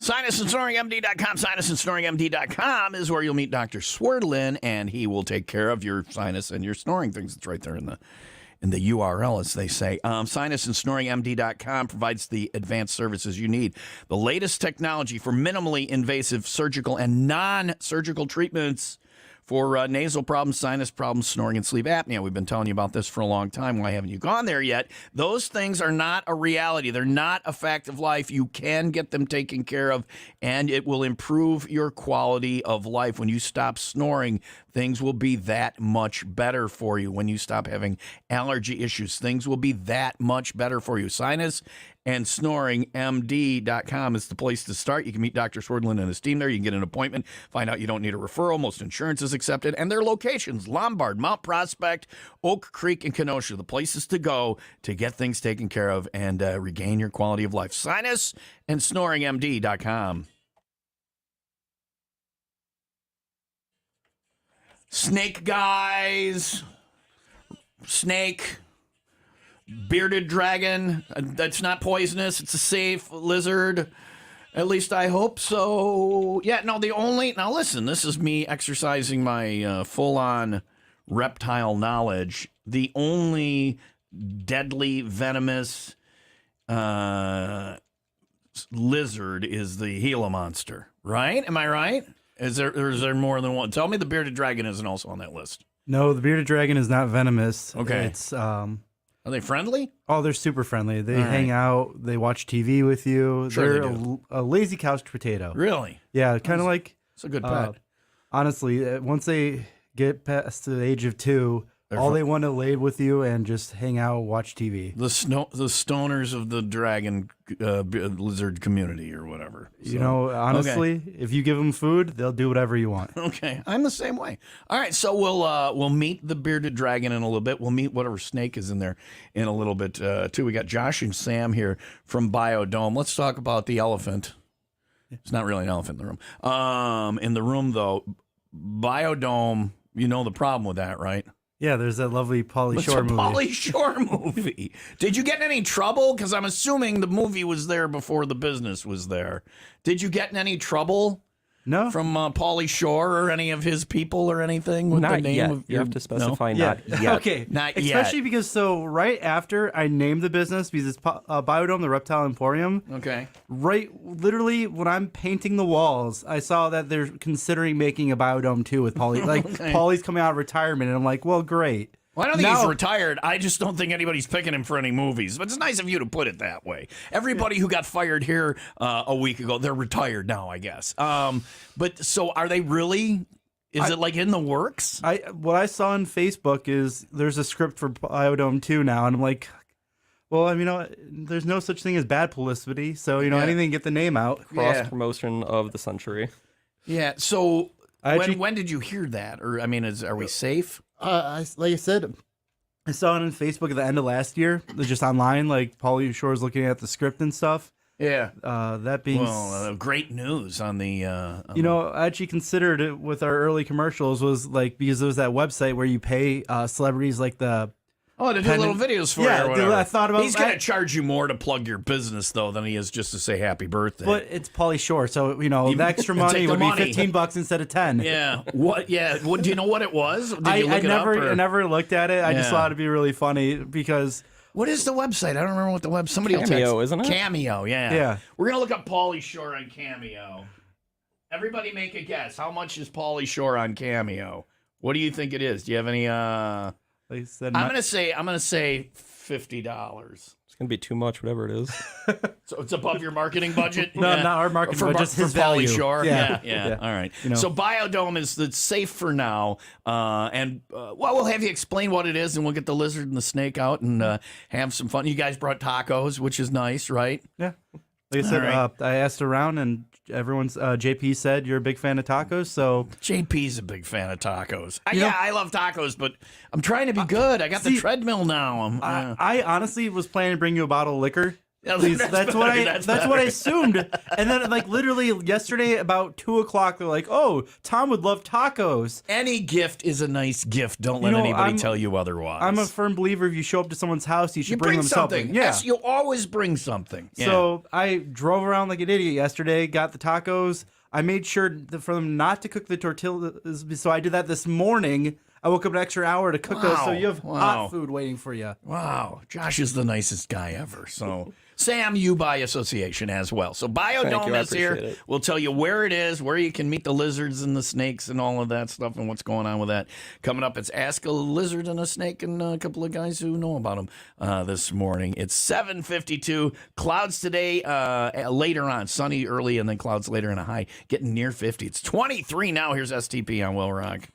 SinusandSnoringMD.com. SinusandSnoringMD.com is where you'll meet Dr. Swerdlin, and he will take care of your sinus and your snoring things. It's right there in the URL, as they say. SinusandSnoringMD.com provides the advanced services you need. The latest technology for minimally invasive surgical and non-surgical treatments for nasal problems, sinus problems, snoring, and sleep apnea. We've been telling you about this for a long time. Why haven't you gone there yet? Those things are not a reality. They're not a fact of life. You can get them taken care of, and it will improve your quality of life. When you stop snoring, things will be that much better for you. When you stop having allergy issues, things will be that much better for you. Sinus and SnoringMD.com is the place to start. You can meet Dr. Swerdlin and his team there. You can get an appointment, find out you don't need a referral. Most insurance is accepted. And their locations, Lombard, Mount Prospect, Oak Creek, and Kenosha, the places to go to get things taken care of and regain your quality of life. Sinus and SnoringMD.com. Snake guys. Snake. Bearded dragon. That's not poisonous. It's a safe lizard. At least I hope so. Yeah, no, now listen, this is me exercising my full-on reptile knowledge. The only deadly, venomous lizard is the Gila monster, right? Am I right? Is there more than one? Tell me the bearded dragon isn't also on that list. No, the bearded dragon is not venomous. Okay. It's Are they friendly? Oh, they're super friendly. They hang out. They watch TV with you. Sure they're they do. a lazy couch potato. Really? Yeah, kind of like. It's a good pet. Honestly, once they get past the age of 2, they want to lay with you and just hang out, watch TV. The stoners of the dragon lizard community or whatever. So, you know, honestly, if you give them food, they'll do whatever you want. Okay, I'm the same way. All right, so we'll meet the bearded dragon in a little bit. We'll meet whatever snake is in there in a little bit too. We got Josh and Sam here from BioDome. Let's talk about the elephant. It's not really an elephant in the room. In the room though, BioDome. You know the problem with that, right? Yeah, there's that lovely Pauly Shore movie. Pauly Shore movie. Did you get in any trouble? Because I'm assuming the movie was there before the business was there. Did you get in any trouble? No. From Pauly Shore or any of his people or anything? With not the name yet. Of you have to specify not yet. Okay. Not yet. Especially because right after I named the business, because it's BioDome, the Reptile Emporium. Okay. Literally when I'm painting the walls, I saw that they're considering making a BioDome 2 with Pauly. Like Pauly's coming out of retirement, and I'm like, well, great. Well, I don't think he's retired. I just don't think anybody's picking him for any movies. But it's nice of you to put it that way. Everybody who got fired here a week ago, they're retired now, I guess. But so are they really? Is it like in the works? What I saw on Facebook is there's a script for BioDome 2 now, and I'm like, well, I mean, there's no such thing as bad publicity. So, anything to get the name out. Cross promotion of the century. Yeah. So when did you hear that? Or I mean, are we safe? Like I said, I saw it on Facebook at the end of last year, just online. Like Pauly Shore's looking at the script and stuff. Yeah. That being great news on the. I actually considered it with our early commercials was like because there was that website where you pay celebrities like the. Oh, to do little videos for you or whatever. I thought about He's going to charge you more to plug your business, though, than he is just to say happy birthday. But it's Pauly Shore, so, the extra money would be $15 instead of 10. Yeah. What? Yeah. Do you know what it was? Did you look it up? I never looked at it. I just thought it'd be really funny because... What is the website? I don't remember what the website... Somebody Cameo, isn't it? Cameo, yeah. Yeah. We're going to look up Pauly Shore on Cameo. Everybody make a guess. How much is Pauly Shore on Cameo? What do you think it is? Do you have any... Like I said, I'm gonna say $50. It's gonna be too much, whatever it is. So it's above your marketing budget. No, not our marketing budget. Just his value. Pauly Shore. Yeah. All right. So BioDome is safe for now, and we'll have you explain what it is, and we'll get the lizard and the snake out and have some fun. You guys brought tacos, which is nice, right? Yeah. Like I said, I asked around, and everyone's JP said you're a big fan of tacos, so JP's a big fan of tacos. I love tacos, but I'm trying to be good. I got the treadmill now. I honestly was planning to bring you a bottle of liquor Please, that's what I better. assumed. And then like literally yesterday about 2:00, they're like, "Oh, Tom would love tacos." Any gift is a nice gift. Don't let anybody tell you otherwise. I'm a firm believer if you show up to someone's house, you should you bring them something. Yeah. Yes, you always bring something. Yeah. So I drove around like an idiot yesterday, got the tacos. I made sure for them not to cook the tortillas, so I did that this morning. I woke up an extra hour to cook those, so you have hot food waiting for you. Wow, Josh is the nicest guy ever. So, Sam, you by association as well. So, BioDome is here. It. We'll tell you where it is, where you can meet the lizards and the snakes and all of that stuff and what's going on with that. Coming up, it's Ask a Lizard and a Snake and a couple of guys who know about them this morning. It's 7:52. Clouds today, later on. Sunny early and then clouds later and a high. Getting near 50. It's 23 now. Here's STP on Will Rock.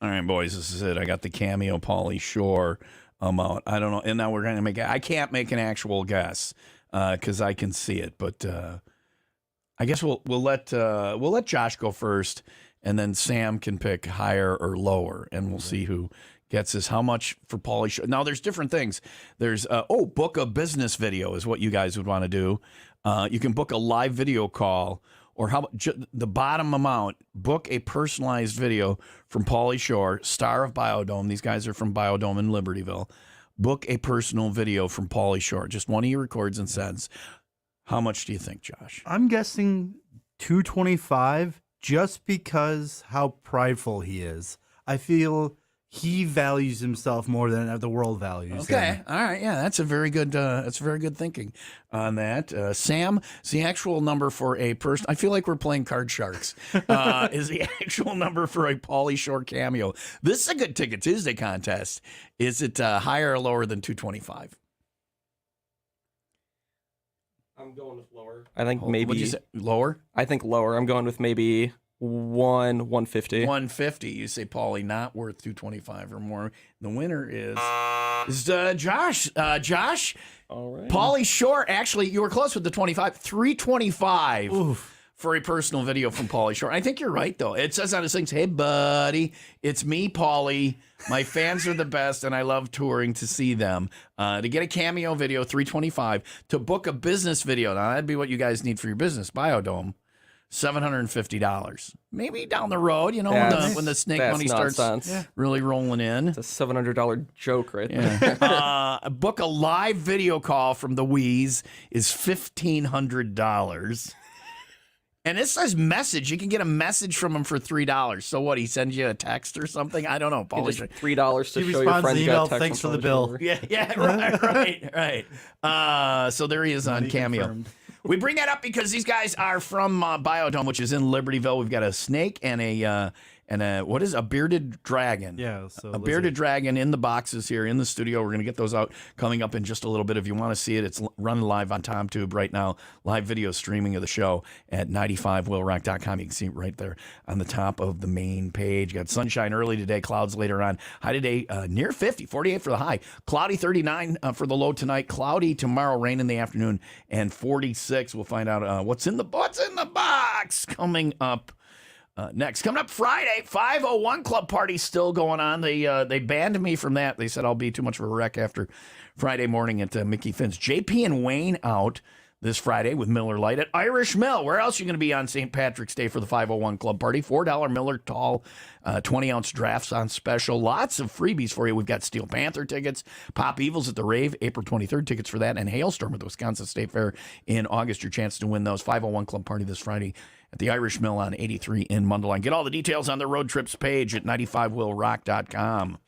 All right, boys, this is it. I got the Cameo Pauly Shore amount. I don't know, and now we're going to make. I can't make an actual guess because I can see it, but I guess we'll let Josh go first, and then Sam can pick higher or lower, and we'll see who gets this. How much for Pauly Shore? Now, there's different things. There's book a business video is what you guys would want to do. You can book a live video call. Or how about the bottom amount, book a personalized video from Pauly Shore, star of BioDome. These guys are from BioDome in Libertyville. Book a personal video from Pauly Shore. Just one of your records and sends. How much do you think, Josh? I'm guessing 225 just because how prideful he is. I feel he values himself more than the world values him. All right. Yeah, that's very good thinking on that. Sam, is the actual number for a person? I feel like we're playing Card Sharks. Is the actual number for a Pauly Shore cameo? This is a good Ticket Tuesday contest. Is it higher or lower than 225? I'm going with lower. I think maybe. What'd you say? Lower? I think lower. I'm going with maybe 150. 150. You say Pauly not worth 225 or more. The winner is Josh. Josh. All right. Pauly Shore. Actually, you were close with the 25. 325. Oof. For a personal video from Pauly Shore. I think you're right, though. It says on his things, hey, buddy, it's me, Pauly. My fans are the best, and I love touring to see them. To get a cameo video, $325. To book a business video, now that'd be what you guys need for your business, BioDome, $750. Maybe down the road, when the snake money starts really rolling in. It's a $700 joke right there. Yeah. Book a live video call from the WIIL is $1,500. And it says message. You can get a message from him for $3. So what? He sends you a text or something? I don't know. Just $3 to He show your responds friend the you got email, a text thanks from for the Pauly bill. Shore. Right. So there he is on Cameo. Confirmed. We bring that up because these guys are from BioDome, which is in Libertyville. We've got a snake and a what is a bearded dragon? Yeah, so a bearded dragon in the boxes here in the studio. We're going to get those out coming up in just a little bit. If you want to see it, it's running live on TomTube right now. Live video streaming of the show at 95willrock.com. You can see it right there on the top of the main page. Got sunshine early today, clouds later on. High today near 50, 48 for the high. Cloudy 39 for the low tonight. Cloudy tomorrow, rain in the afternoon, and 46. We'll find out what's in the box coming up. Next, coming up Friday, 501 Club Party still going on. They banned me from that. They said I'll be too much of a wreck after Friday morning at Mickey Finn's. JP and Wayne out this Friday with Miller Lite at Irish Mill. Where else are you going to be on St. Patrick's Day for the 501 Club Party? $4 Miller Tall 20-ounce drafts on special. Lots of freebies for you. We've got Steel Panther tickets, Pop Evils at the Rave, April 23rd, tickets for that, and Hailstorm at the Wisconsin State Fair in August. Your chance to win those. 501 Club Party this Friday at the Irish Mill on 83 in Mundelein. Get all the details on the road trips page at 95willrock.com.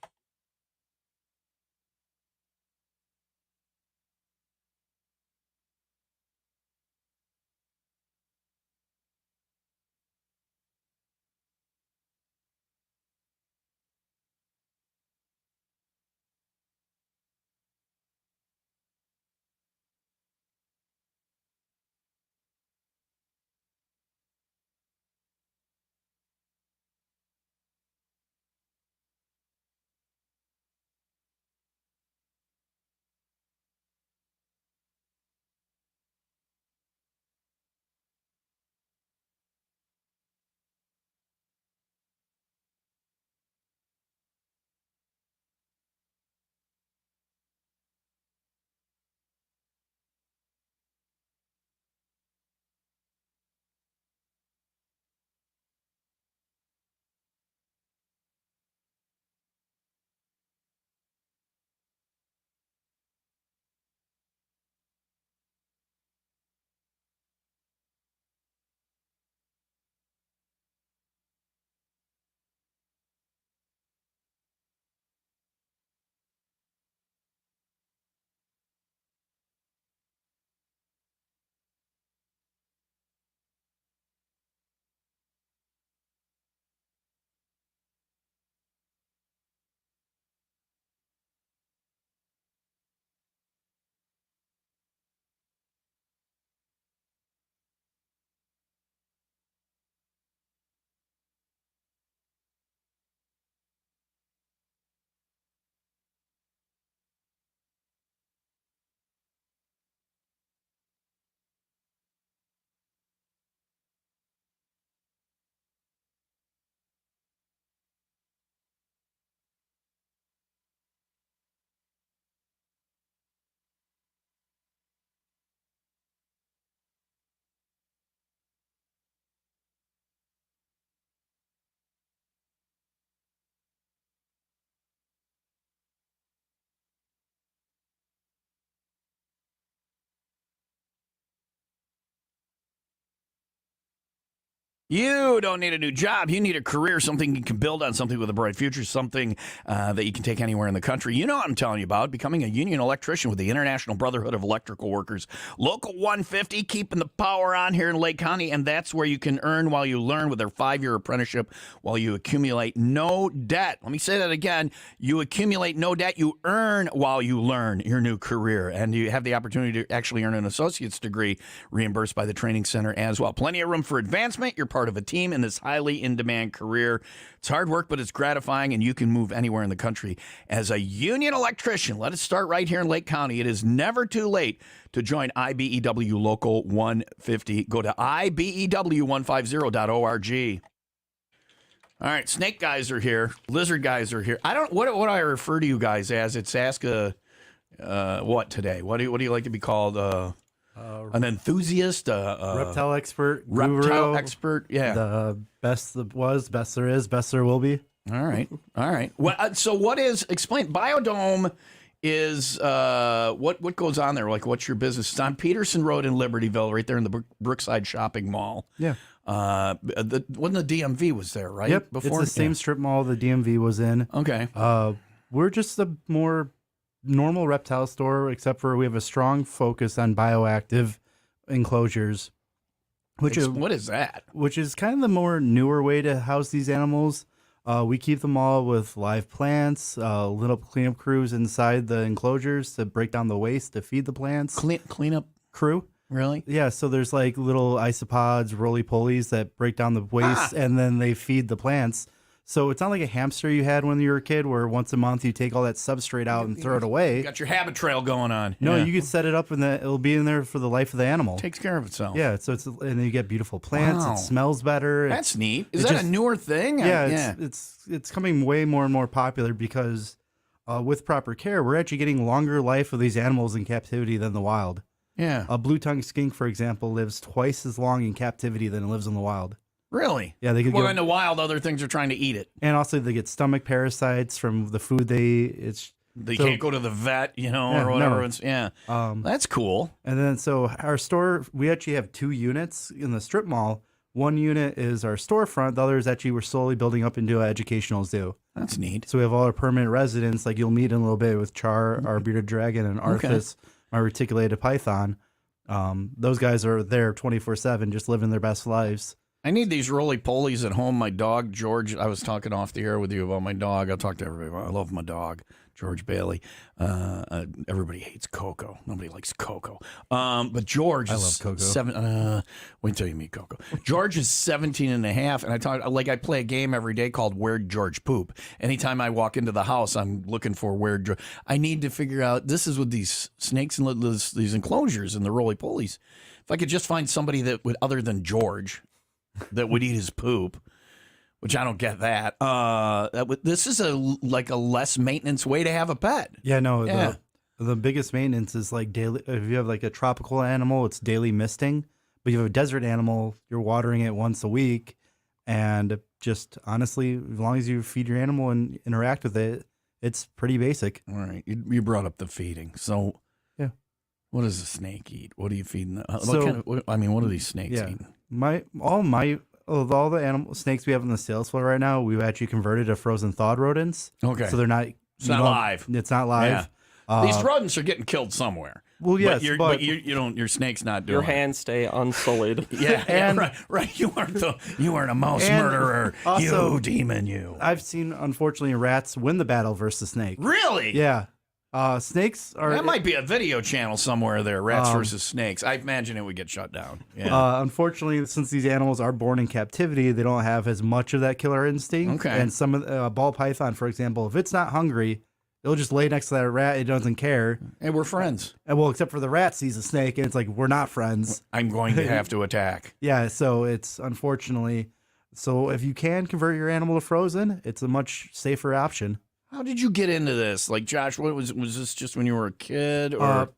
You don't need a new job. You need a career, something you can build on, something with a bright future, something that you can take anywhere in the country. You know what I'm telling you about, becoming a union electrician with the International Brotherhood of Electrical Workers. Local 150, keeping the power on here in Lake County, and that's where you can earn while you learn with their 5-year apprenticeship while you accumulate no debt. Let me say that again. You accumulate no debt. You earn while you learn your new career, and you have the opportunity to actually earn an associate's degree reimbursed by the training center as well. Plenty of room for advancement. You're part of a team in this highly in-demand career. It's hard work, but it's gratifying, and you can move anywhere in the country as a union electrician. Let it start right here in Lake County. It is never too late to join IBEW Local 150. Go to IBEW150.org. All right, snake guys are here. Lizard guys are here. I don't what I refer to you guys as. It's ask a what today? What do you like to be called? An enthusiast, reptile expert, reptile guru, expert. Yeah, the best that was, best there is, best there will be. All right. Well, so what is explain? BioDome is what goes on there? Like, what's your business? It's on Peterson Road in Libertyville, right there in the Brookside Shopping Mall. Yeah. When the DMV was there, right? Yep. Before it's the same strip mall the DMV was in. Okay. We're just a more normal reptile store, except for we have a strong focus on bioactive enclosures, what is that? Which is kind of the more newer way to house these animals. We keep them all with live plants, little cleanup crews inside the enclosures to break down the waste to feed the plants. Cleanup crew? Really? Yeah, so there's like little isopods, roly-polies that break down the waste and then they feed the plants. So it's not like a hamster you had when you were a kid where once a month you take all that substrate out and throw it away. You got your habit trail going on. No, yeah. you can set it up and it'll be in there for the life of the animal. Takes care of itself. Yeah, so and then you get beautiful plants. Wow. It smells better. That's neat. Is that a newer thing? Yeah, it's coming way more and more popular because with proper care, we're actually getting longer life of these animals in captivity than the wild. Yeah. A blue-tongued skink, for example, lives twice as long in captivity than it lives in the wild. Really? Yeah, they could in the wild, other things are trying to eat it. And also they get stomach parasites from the food they eat. They can't go to the vet, or whatever. No. That's cool. And then so our store, we actually have 2 units in the strip mall. One unit is our storefront. The other is actually we're slowly building up into an educational zoo. That's neat. So we have all our permanent residents, like you'll meet in a little bit with Char, our bearded dragon, and Arthas, my reticulated python. Those guys are there 24/7, just living their best lives. I need these roly-polies at home. My dog, George, I was talking off the air with you about my dog. I'll talk to everybody. I love my dog, George Bailey. Everybody hates Coco. Nobody likes Coco. But George I is love Coco. wait until you meet Coco. George is 17 and a half, and I play a game every day called Where'd George Poop? Anytime I walk into the house, I'm looking for where'd George. I need to figure out, this is with these snakes and these enclosures and the roly-polies. If I could just find somebody that would, other than George, that would eat his poop, which I don't get that. This is a less maintenance way to have a pet. Yeah, no. Yeah. The biggest maintenance is like daily. If you have like a tropical animal, it's daily misting. But you have a desert animal, you're watering it once a week. And just honestly, as long as you feed your animal and interact with it, it's pretty basic. All right. You brought up the feeding. So yeah, what does a snake eat? What are you feeding? So, what are these snakes eating? All the animal snakes we have on the sales floor right now, we've actually converted to frozen thawed rodents. Okay. So they're not. It's not live. It's not live. Yeah. These rodents are getting killed somewhere. Well, yes, but your snake's not doing. Your hands stay unsullied. Yeah, right. You aren't a mouse murderer. Also, you demon, you. I've seen, unfortunately, rats win the battle versus snake. Really? Yeah. Snakes are. That might be a video channel somewhere there. Rats versus snakes. I imagine it would get shut down. Yeah. Unfortunately, since these animals are born in captivity, they don't have as much of that killer instinct. Okay. And some of ball python, for example, if it's not hungry, it'll just lay next to that rat. It doesn't care. Hey, we're friends. And well, except for the rat sees a snake, and it's like, we're not friends. I'm going to have to attack. Yeah. So it's unfortunately. So if you can convert your animal to frozen, it's a much safer option. How did you get into this? Like, Josh, was this just when you were a kid? Or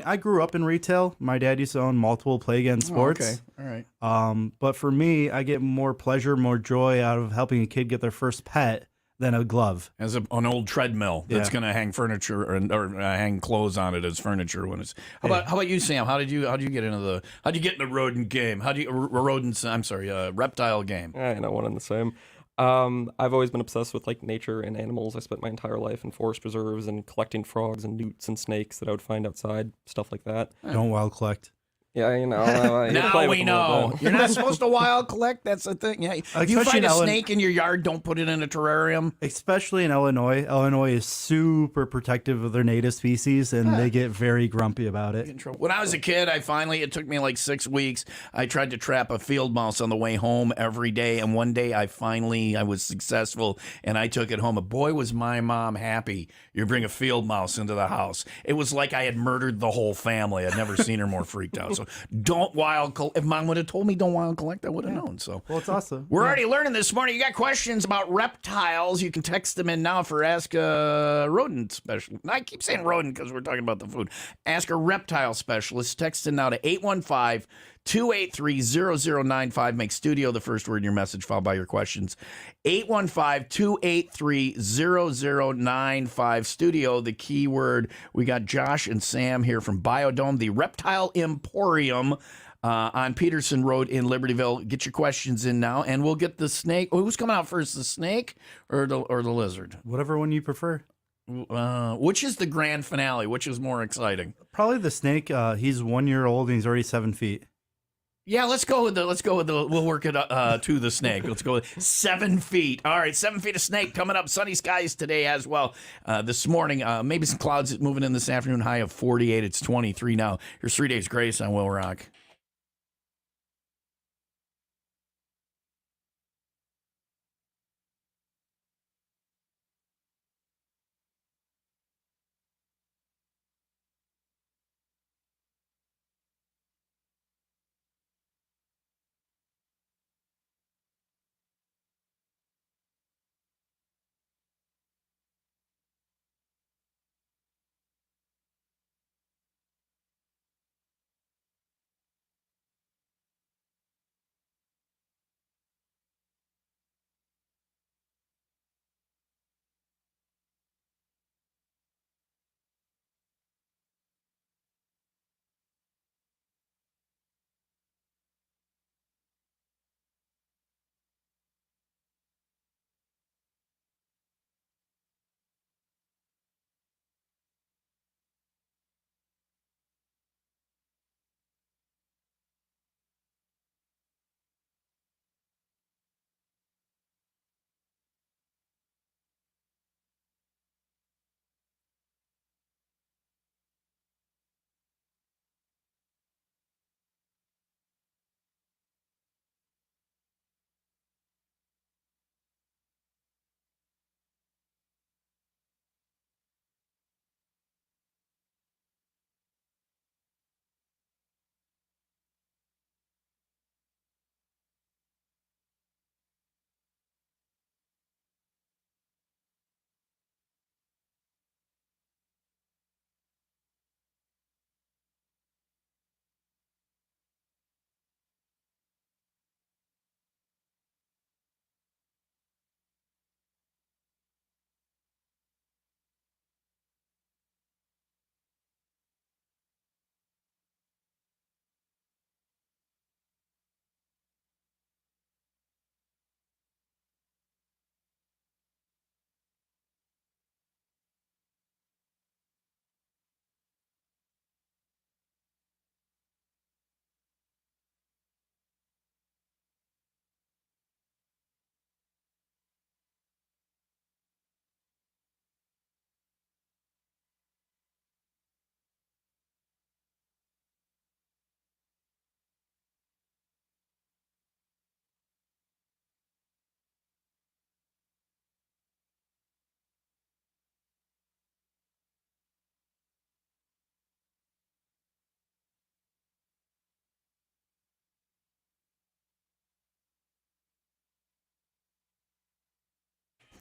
I grew up in retail. My dad used to own multiple play again sports. Oh, okay. All right. But for me, I get more pleasure, more joy out of helping a kid get their first pet than a glove. As an old treadmill that's Yeah. going to hang furniture or hang clothes on it as furniture when it's. How about you, Sam? How'd you get into the rodent game? Reptile game? I know, one and the same. I've always been obsessed with like nature and animals. I spent my entire life in forest preserves and collecting frogs and newts and snakes that I would find outside, stuff like that. Don't wild collect. Yeah, you know. You Now play with we them a little know. bit. You're not supposed to wild collect. That's the thing. Yeah. If you Especially find a in snake in your yard, don't put it in a terrarium. Especially in Illinois. Illinois is super protective of their native species, and they get very grumpy about it. When I was a kid, it took me like 6 weeks. I tried to trap a field mouse on the way home every day, and one day I was successful, and I took it home. And boy, was my mom happy. You bring a field mouse into the house. It was like I had murdered the whole family. I'd never seen her more freaked out. So don't if mom would have told me don't wild collect, I would have known. So Well, it's awesome. we're already learning this morning. You got questions about reptiles, you can text them in now for Ask a Rodent Specialist. I keep saying rodent because we're talking about the food. Ask a Reptile Specialist. Text in now to 815-283-0095. Make studio the first word in your message, followed by your questions. 815-283-0095. Studio, the key word. We got Josh and Sam here from BioDome, the Reptile Emporium on Peterson Road in Libertyville. Get your questions in now, and we'll get the snake. Who's coming out first, the snake or the lizard? Whatever one you prefer. Which is the grand finale? Which is more exciting? Probably the snake. He's 1 year old and he's already 7 feet. Yeah, let's go with the. We'll work it to the snake. Let's go with 7 feet. All right, 7 feet of snake coming up. Sunny skies today as well. This morning, maybe some clouds moving in this afternoon. High of 48. It's 23 now. Here's 3 Days Grace on WIIL Rock.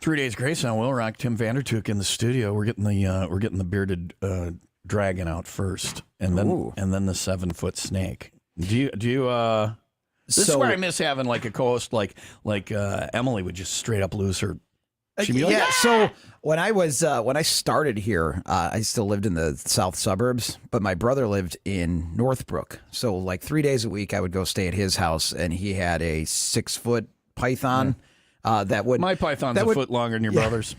Three Days Grace on WIIL Rock. Tim Vandertook in the studio. We're getting the bearded dragon out first, and then the 7 foot snake. Do you? This is where I miss having like a co-host like Emily would just straight up lose her She'd be like, Yeah. "Ah!" So when I started here, I still lived in the south suburbs, but my brother lived in Northbrook. So like 3 days a week, I would go stay at his house, and he had a 6-foot python that would. My python's that a would- foot longer than your brother's.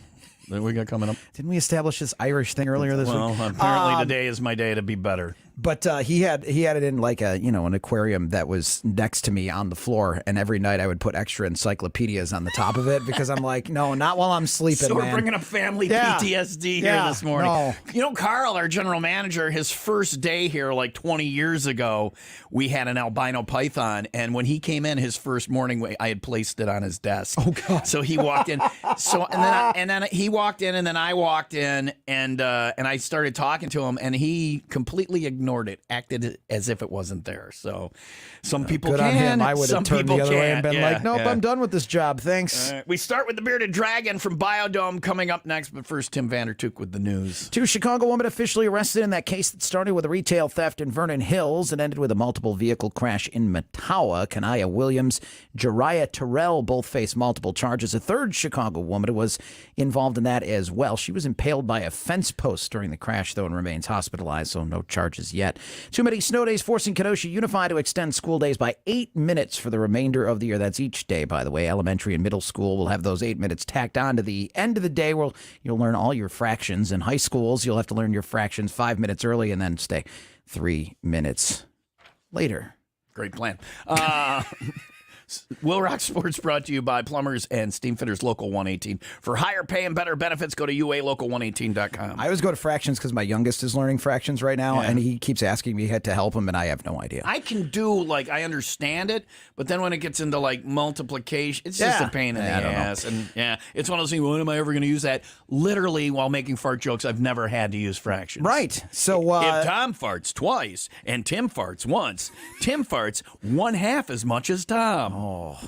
That we got coming up. Didn't we establish this Irish thing earlier this Well, week? apparently today is my day to be better. But he had it in like an aquarium that was next to me on the floor, and every night I would put extra encyclopedias on the top of it because I'm like, no, not while I'm sleeping. So we're man. bringing up family Yeah. PTSD here Yeah. this morning. No. You know, Carl, our general manager, his first day here, like 20 years ago, we had an albino python, and when he came in his first morning, I had placed it on his desk. Oh God! So he walked in. And then he walked in, and then I walked in, and I started talking to him, and he completely ignored it, acted as if it wasn't there. So some people Good can. on him. I would some have turned people the other way can't. and been Yeah, like, nope, yeah. I'm done with this job. Thanks. We start with the bearded dragon from BioDome coming up next, but first, Tim Vandertook with the news. 2 Chicago women officially arrested in that case that started with a retail theft in Vernon Hills and ended with a multiple vehicle crash in Mattawa. Kanaya Williams, Jariah Terrell both face multiple charges. A third Chicago woman was involved in that as well. She was impaled by a fence post during the crash, though, and remains hospitalized, so no charges yet. Too many snow days forcing Kenosha Unified to extend school days by 8 minutes for the remainder of the year. That's each day, by the way. Elementary and middle school will have those 8 minutes tacked on to the end of the day where you'll learn all your fractions. In high schools, you'll have to learn your fractions 5 minutes early and then stay 3 minutes later. Great plan. Will Rock Sports brought to you by Plumbers and Steam Fitters Local 118. For higher pay and better benefits, go to UALocal118.com. I always go to fractions because my youngest is learning fractions right now, and he keeps asking me to help him, and I have no idea. I can do, like, I understand it, but then when it gets into, like, multiplication, it's just a pain in the I don't know. ass. And, yeah, it's one of those things, when am I ever going to use that? Literally, while making fart jokes, I've never had to use fractions. Right. So If Tom farts twice and Tim farts once, Tim farts 1/2 as much as Tom.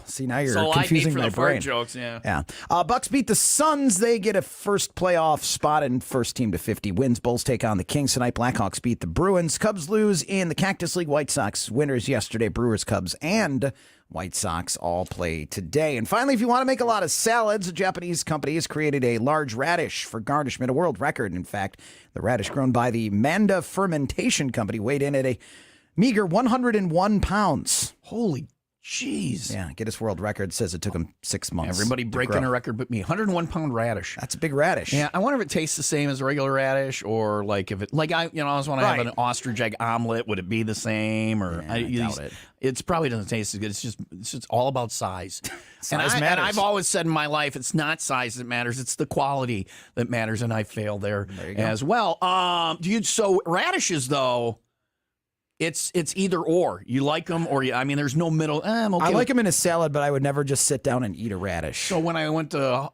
see, now you're So confusing I need for my the brain. fart jokes, yeah. Yeah. Bucks beat the Suns. They get a first playoff spot and first team to 50 wins. Bulls take on the Kings tonight. Blackhawks beat the Bruins. Cubs lose in the Cactus League. White Sox winners yesterday. Brewers, Cubs, and White Sox all play today. And finally, if you want to make a lot of salads, a Japanese company has created a large radish for garnishment, a world record. In fact, the radish grown by the Manda Fermentation Company weighed in at a meager 101 pounds. Holy jeez. Yeah, Guinness World Record says it took him 6 months. Everybody to breaking grow. a record but me. 101-pound radish. That's a big radish. Yeah, I wonder if it tastes the same as a regular radish, or like if it, like I always want to have Right. an ostrich egg omelet. Would it be the same? Or Yeah, I doubt it. It's probably doesn't taste as good. It's just all about size. Size and matters. I've always said in my life, it's not size that matters. It's the quality that matters, and I fail there you go. as well. So radishes though. It's either or. You like them, or there's no middle. I'm okay. I with like them in a salad, but I would never just sit down and eat a radish. So when I went to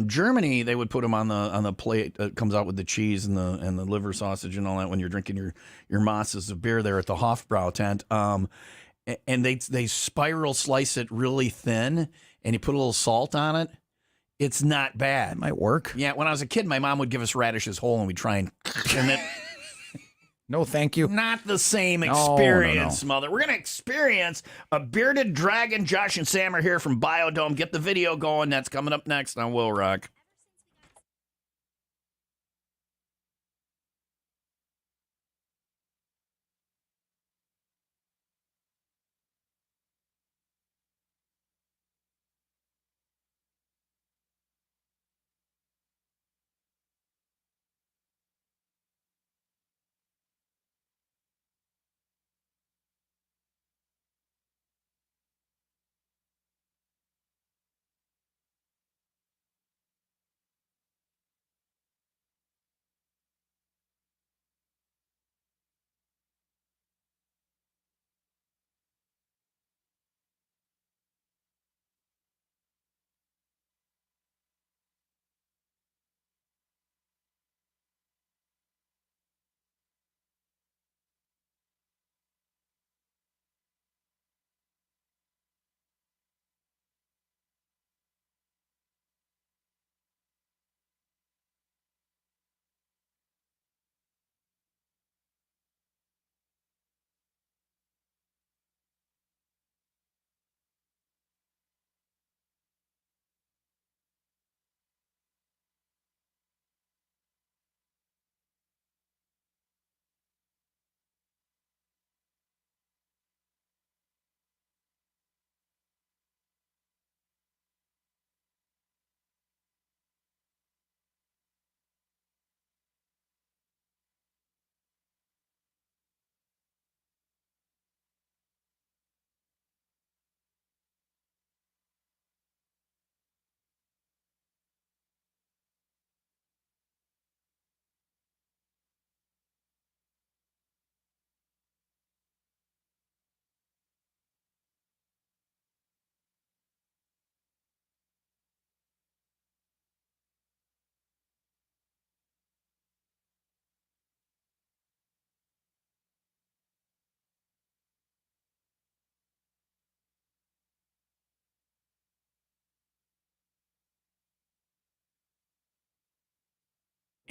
Germany, they would put them on the plate that comes out with the cheese and the liver sausage and all that when you're drinking your masses of beer there at the Hofbrau tent. And they spiral slice it really thin, and you put a little salt on it. It's not bad. It might work. Yeah, when I was a kid, my mom would give us radishes whole, and we'd try and it. No, thank you. Not the same No, experience, mother. We're going to experience a bearded dragon. Josh and Sam are here from BioDome. Get the video going. That's coming up next on Will Rock.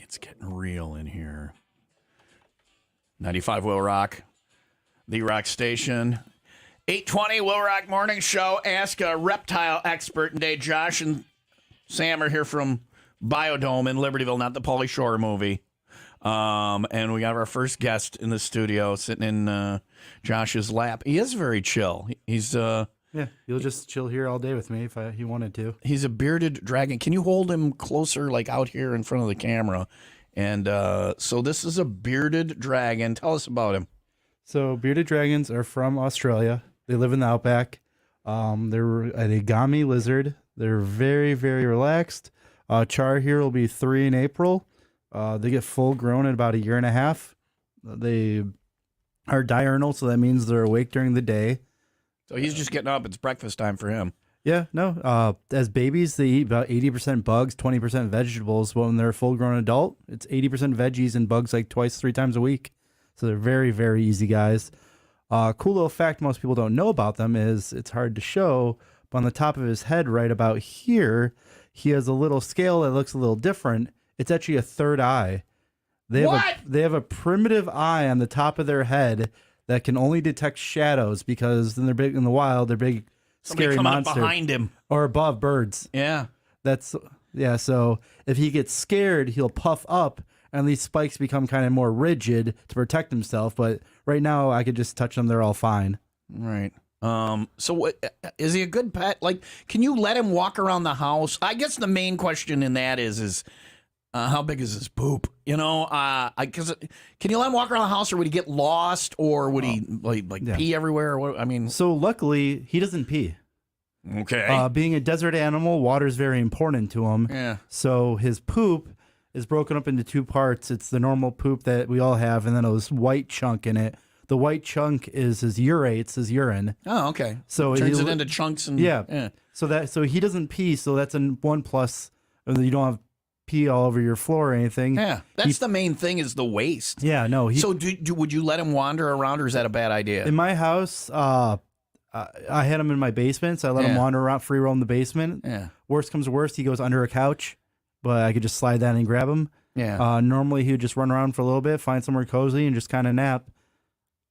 It's getting real in here. 95 Will Rock, the rock station. 820 Will Rock Morning Show. Ask a reptile expert today. Josh and Sam are here from BioDome in Libertyville, not the Pauly Shore movie. And we got our first guest in the studio sitting in Josh's lap. He is very chill. He's Yeah, he'll just chill here all day with me if he wanted to. He's a bearded dragon. Can you hold him closer, like out here in front of the camera? And so this is a bearded dragon. Tell us about him. So bearded dragons are from Australia. They live in the outback. They're an agami lizard. They're very, very relaxed. Char here will be 3 in April. They get full grown in about 1.5 years. They are diurnal, so that means they're awake during the day. So he's just getting up. It's breakfast time for him. Yeah, no. As babies, they eat about 80% bugs, 20% vegetables. But when they're a full-grown adult, it's 80% veggies and bugs like 2-3 times a week. So they're very, very easy guys. Cool little fact most people don't know about them is it's hard to show, but on the top of his head right about here, he has a little scale that looks a little different. It's actually a third eye. They have a primitive eye on the top of their head that can only detect shadows because then they're big in the wild. They're big, scary monster up behind him or above birds. Yeah, So if he gets scared, he'll puff up, and these spikes become kind of more rigid to protect himself. But right now, I could just touch them; they're all fine. Right. So what, is he a good pet? Like, can you let him walk around the house? I guess the main question in that is how big is his poop? You know, because can you let him walk around the house, or would he get lost, or would he pee everywhere? Or what? I mean, so luckily he doesn't pee. Okay. Being a desert animal, water is very important to him. Yeah. So his poop is broken up into 2 parts. It's the normal poop that we all have, and then a white chunk in it. The white chunk is his urates, his urine. Oh, okay. So turns it into chunks and yeah. So he doesn't pee. So that's a 1+. You don't have pee all over your floor or anything. Yeah, that's the main thing is the waste. Yeah, no. So would you let him wander around, or is that a bad idea? In my house, I had him in my basement, so I let him wander around, free roam the basement. Yeah. Worst comes to worst, he goes under a couch, but I could just slide that and grab him. Yeah. Normally he would just run around for a little bit, find somewhere cozy, and just kind of nap.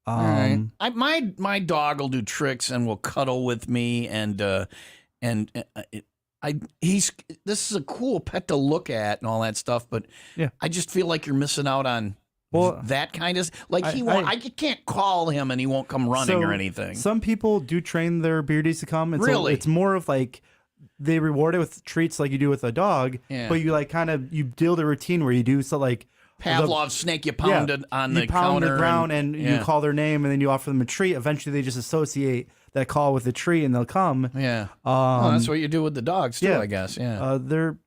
All right. My dog will do tricks and will cuddle with me, this is a cool pet to look at and all that stuff, but I just feel like you're missing out on that kind of like I can't call him and he won't come running or anything. Some people do train their beardies to come. And really, so it's more of like they reward it with treats like you do with a dog, but you like you build a routine where you do so like Pavlov's snake. You pound it on the pound counter the ground and you call their name and then you offer them a treat. Eventually, they just associate that call with the tree and they'll come. Yeah. That's what you do with the dogs too, I guess. Yeah. They're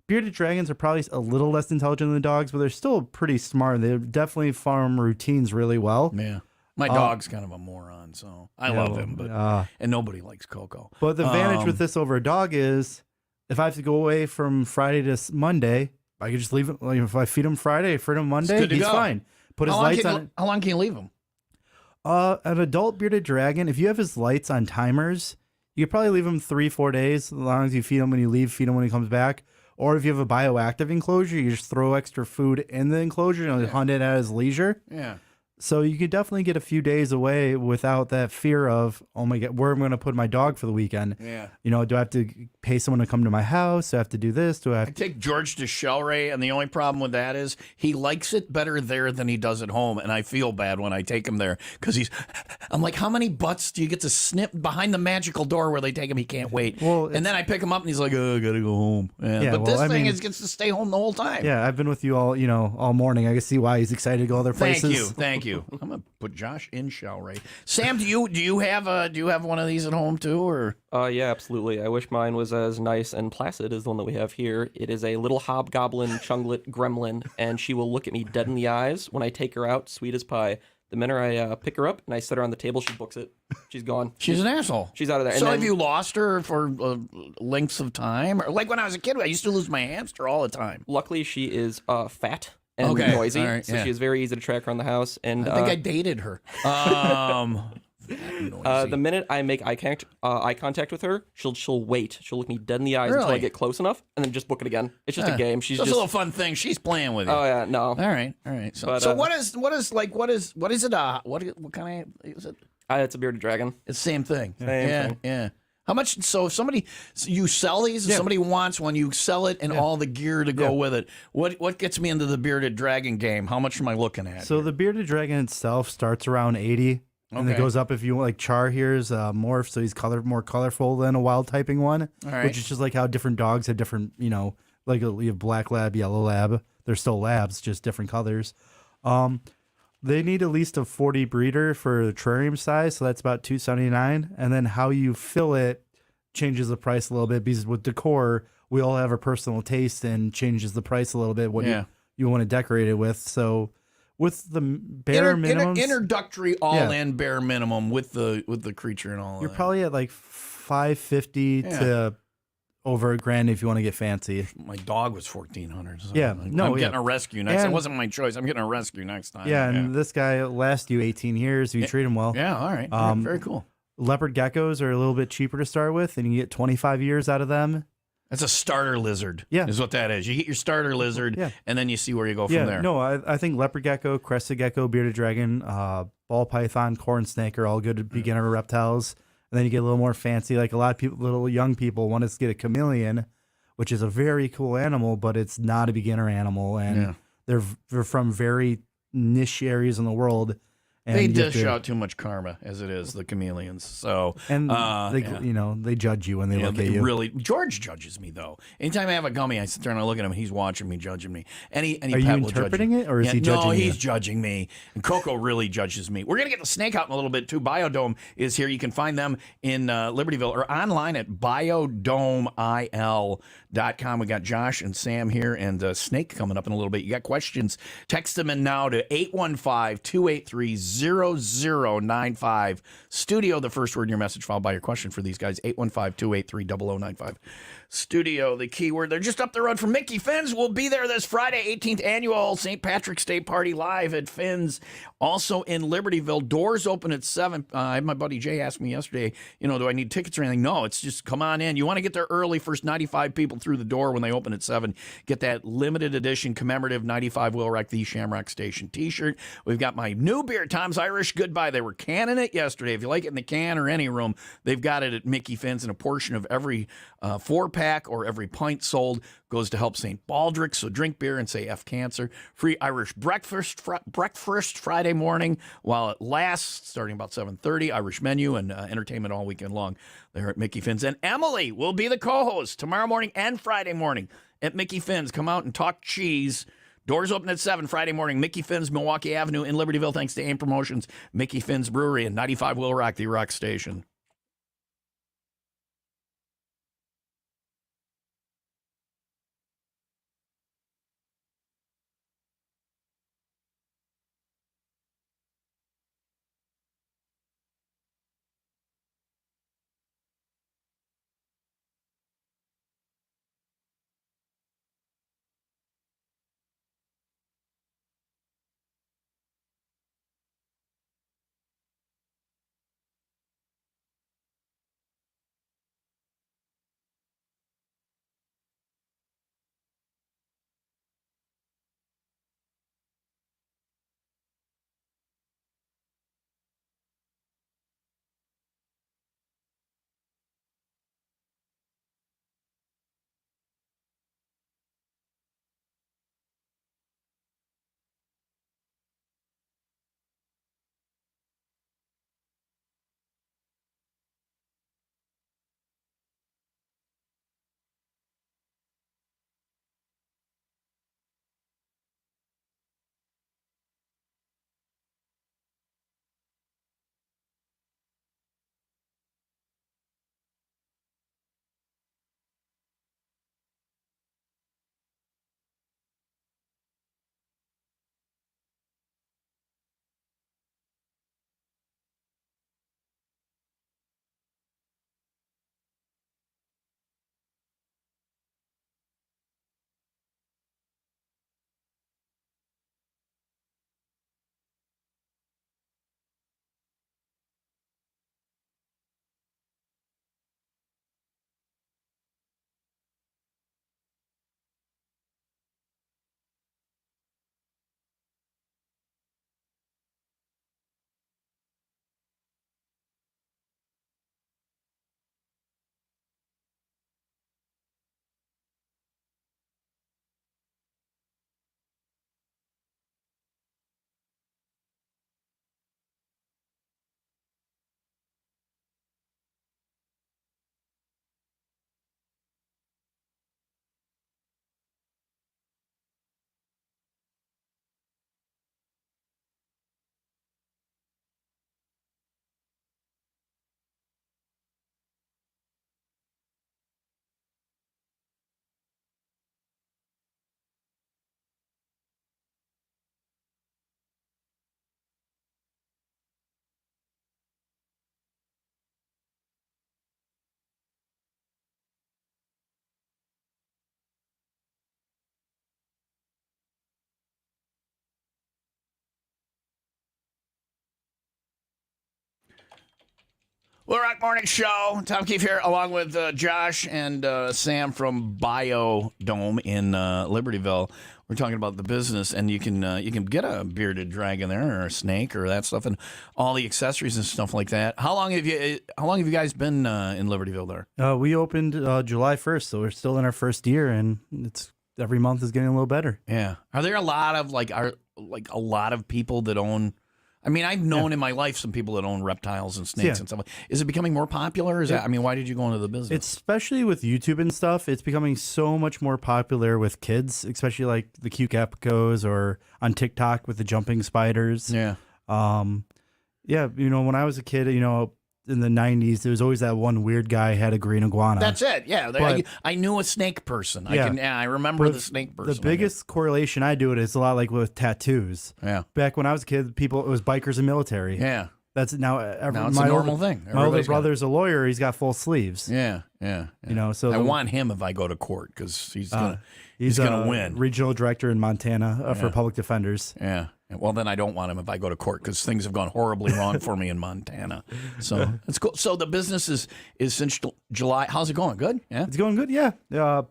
bearded dragons are probably a little less intelligent than dogs, but they're still pretty smart. They definitely farm routines really well. Yeah. My dog's kind of a moron, so I love him, but and nobody likes Coco. But the advantage with this over a dog is if I have to go away from Friday to Monday, I can just leave him. Like if I feed him Friday, feed him Monday, he's fine. Put his lights on. How long can you leave him? An adult bearded dragon, if you have his lights on timers, you could probably leave him 3-4 days, as long as you feed him when you leave, feed him when he comes back. Or if you have a bioactive enclosure, you just throw extra food in the enclosure and hunt it at his leisure. Yeah. So you could definitely get a few days away without that fear of, oh my God, where am I going to put my dog for the weekend? Yeah. You know, do I have to pay someone to come to my house? Do I have to do this? I take George to Shellray, and the only problem with that is he likes it better there than he does at home, and I feel bad when I take him there because I'm like, how many butts do you get to snip behind the magical door where they take him? He can't wait. And then I pick him up, and he's like, oh, I got to go home. But this thing gets to stay home the whole time. Yeah, I've been with you all morning. I can see why he's excited to go other places. Thank you. I'm gonna put Josh in Shellray. Sam, do you have one of these at home too, or? Yeah, absolutely. I wish mine was as nice and placid as the one that we have here. It is a little hobgoblin chunglet gremlin, and she will look at me dead in the eyes when I take her out, sweet as pie. The minute I pick her up and I set her on the table, she books it. She's gone. She's an asshole. She's out of there. So have you lost her for lengths of time? Or like when I was a kid, I used to lose my hamster all the time. Luckily, she is fat and noisy, so she is very easy to track around the house. And I think I dated her. Noisy. The minute I make eye contact with her, she'll wait. She'll look me dead in the eyes until I Really? get close enough, and then just book it again. It's just a game. She's just just a little fun thing. She's playing with you. Oh yeah, no. All right. So, But, what is it? What kind of is it? It's a bearded dragon. It's the same thing. Same thing. Yeah. How much? So if you sell these, if somebody wants one, you sell it and all the gear to go with it. What gets me into the bearded dragon game? How much am I looking at? So the bearded dragon itself starts around 80. And it goes up if you want, like Char here is morph, so he's more colorful than a wild typing one. All right. Which is just like how different dogs have different, like you have black lab, yellow lab. They're still labs, just different colors. They need at least a 40 breeder for the terrarium size, so that's about $279. And then how you fill it changes the price a little bit, because with decor, we all have our personal taste and changes the price a little bit what you want to decorate it with. So with the bare minimums, introductory all-in bare minimum with the creature and all. You're probably at like $550 to over $1,000 if you want to get fancy. My dog was $1,400. So I'm getting a rescue next. It wasn't my choice. I'm getting a rescue next time. Yeah, and this guy lasts you 18 years if you treat him well. Yeah, all right. Very cool. Leopard geckos are a little bit cheaper to start with, and you can get 25 years out of them. That's a starter lizard. Yeah, is what that is. You get your starter lizard, and then you see where you go from there. No, I think leopard gecko, crested gecko, bearded dragon, ball python, corn snake are all good beginner reptiles. And then you get a little more fancy. Like a lot of people, little young people want to get a chameleon, which is a very cool animal, but it's not a beginner animal, and they're from very niche areas in the world. And they dish out too much karma as it is, the chameleons. So they judge you when they look at you. Really, George judges me though. Anytime I have a gummy, I sit there and I look at him. He's watching me, judging me. Any Are you pet will interpreting judge it, or is he judging you? No, he's judging me. And Coco really judges me. We're gonna get the snake out in a little bit too. BioDome is here. You can find them in Libertyville or online at BioDomeIL.com. We got Josh and Sam here, and Snake coming up in a little bit. You got questions? Text them in now to 815-283-0095. Studio, the first word in your message, followed by your question for these guys. 815-283-0095. Studio, the keyword. They're just up the road from Mickey Finn's. We'll be there this Friday, 18th annual St. Patrick's Day party live at Finn's. Also in Libertyville. Doors open at 7. I had my buddy Jay ask me yesterday, do I need tickets or anything? No, it's just come on in. You want to get there early, first 95 people through the door when they open at 7. Get that limited edition commemorative 95 Wheel Wreck the Shamrock Station t-shirt. We've got my new beer, Tom's Irish Goodbye. They were canning it yesterday. If you like it in the can or any room, they've got it at Mickey Finn's, and a portion of every 4-pack or every pint sold goes to help St. Baldrick's. So drink beer and say F cancer. Free Irish breakfast Friday morning while it lasts, starting about 7:30. Irish menu and entertainment all weekend long there at Mickey Finn's. And Emily will be the co-host tomorrow morning and Friday morning at Mickey Finn's. Come out and talk cheese. Doors open at 7 Friday morning. Mickey Finn's, Milwaukee Avenue in Libertyville. Thanks to AIM Promotions, Mickey Finn's Brewery, and 95 Wheel Rock, the rock station. Well, Rock Morning Show. Tom Keefe here, along with Josh and Sam from BioDome in Libertyville. We're talking about the business, and you can get a bearded dragon there, or a snake, or that stuff, and all the accessories and stuff like that. How long have you guys been in Libertyville there? We opened July 1st, so we're still in our first year, and it's every month is getting a little better. Yeah. Are there a lot of a lot of people that own? I mean, I've known in my life some people that own reptiles and snakes and stuff. Is it becoming more popular? Is that? I mean, why did you go into the business? It's especially with YouTube and stuff. It's becoming so much more popular with kids, especially like the cute geckos or on TikTok with the jumping spiders. Yeah. Yeah. When I was a kid, in the 90s, there was always that one weird guy who had a green iguana. That's it. Yeah. I knew a snake person. I remember the snake person. The biggest correlation I do it is a lot like with tattoos. Yeah. Back when I was a kid, it was bikers and military. Yeah. That's now it's a normal thing. My older brother's a lawyer. He's got full sleeves. Yeah. So I want him if I go to court because he's gonna win. Regional director in Montana for public defenders. Yeah. Well, then I don't want him if I go to court because things have gone horribly wrong for me in Montana. So it's cool. So the business is since July. How's it going? Good. Yeah. It's going good. Yeah. For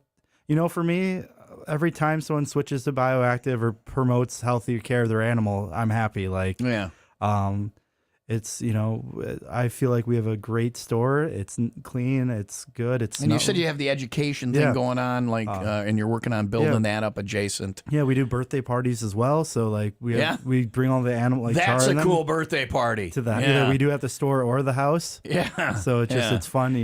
me, every time someone switches to bioactive or promotes healthier care of their animal, I'm happy. It's, I feel like we have a great store. It's clean. It's good. And you said you have the education thing going on, and you're working on building that up adjacent. Yeah, we do birthday parties as well. So we bring all the animal. That's a cool birthday party. To that, either we do at the store or the house. Yeah. So it's fun.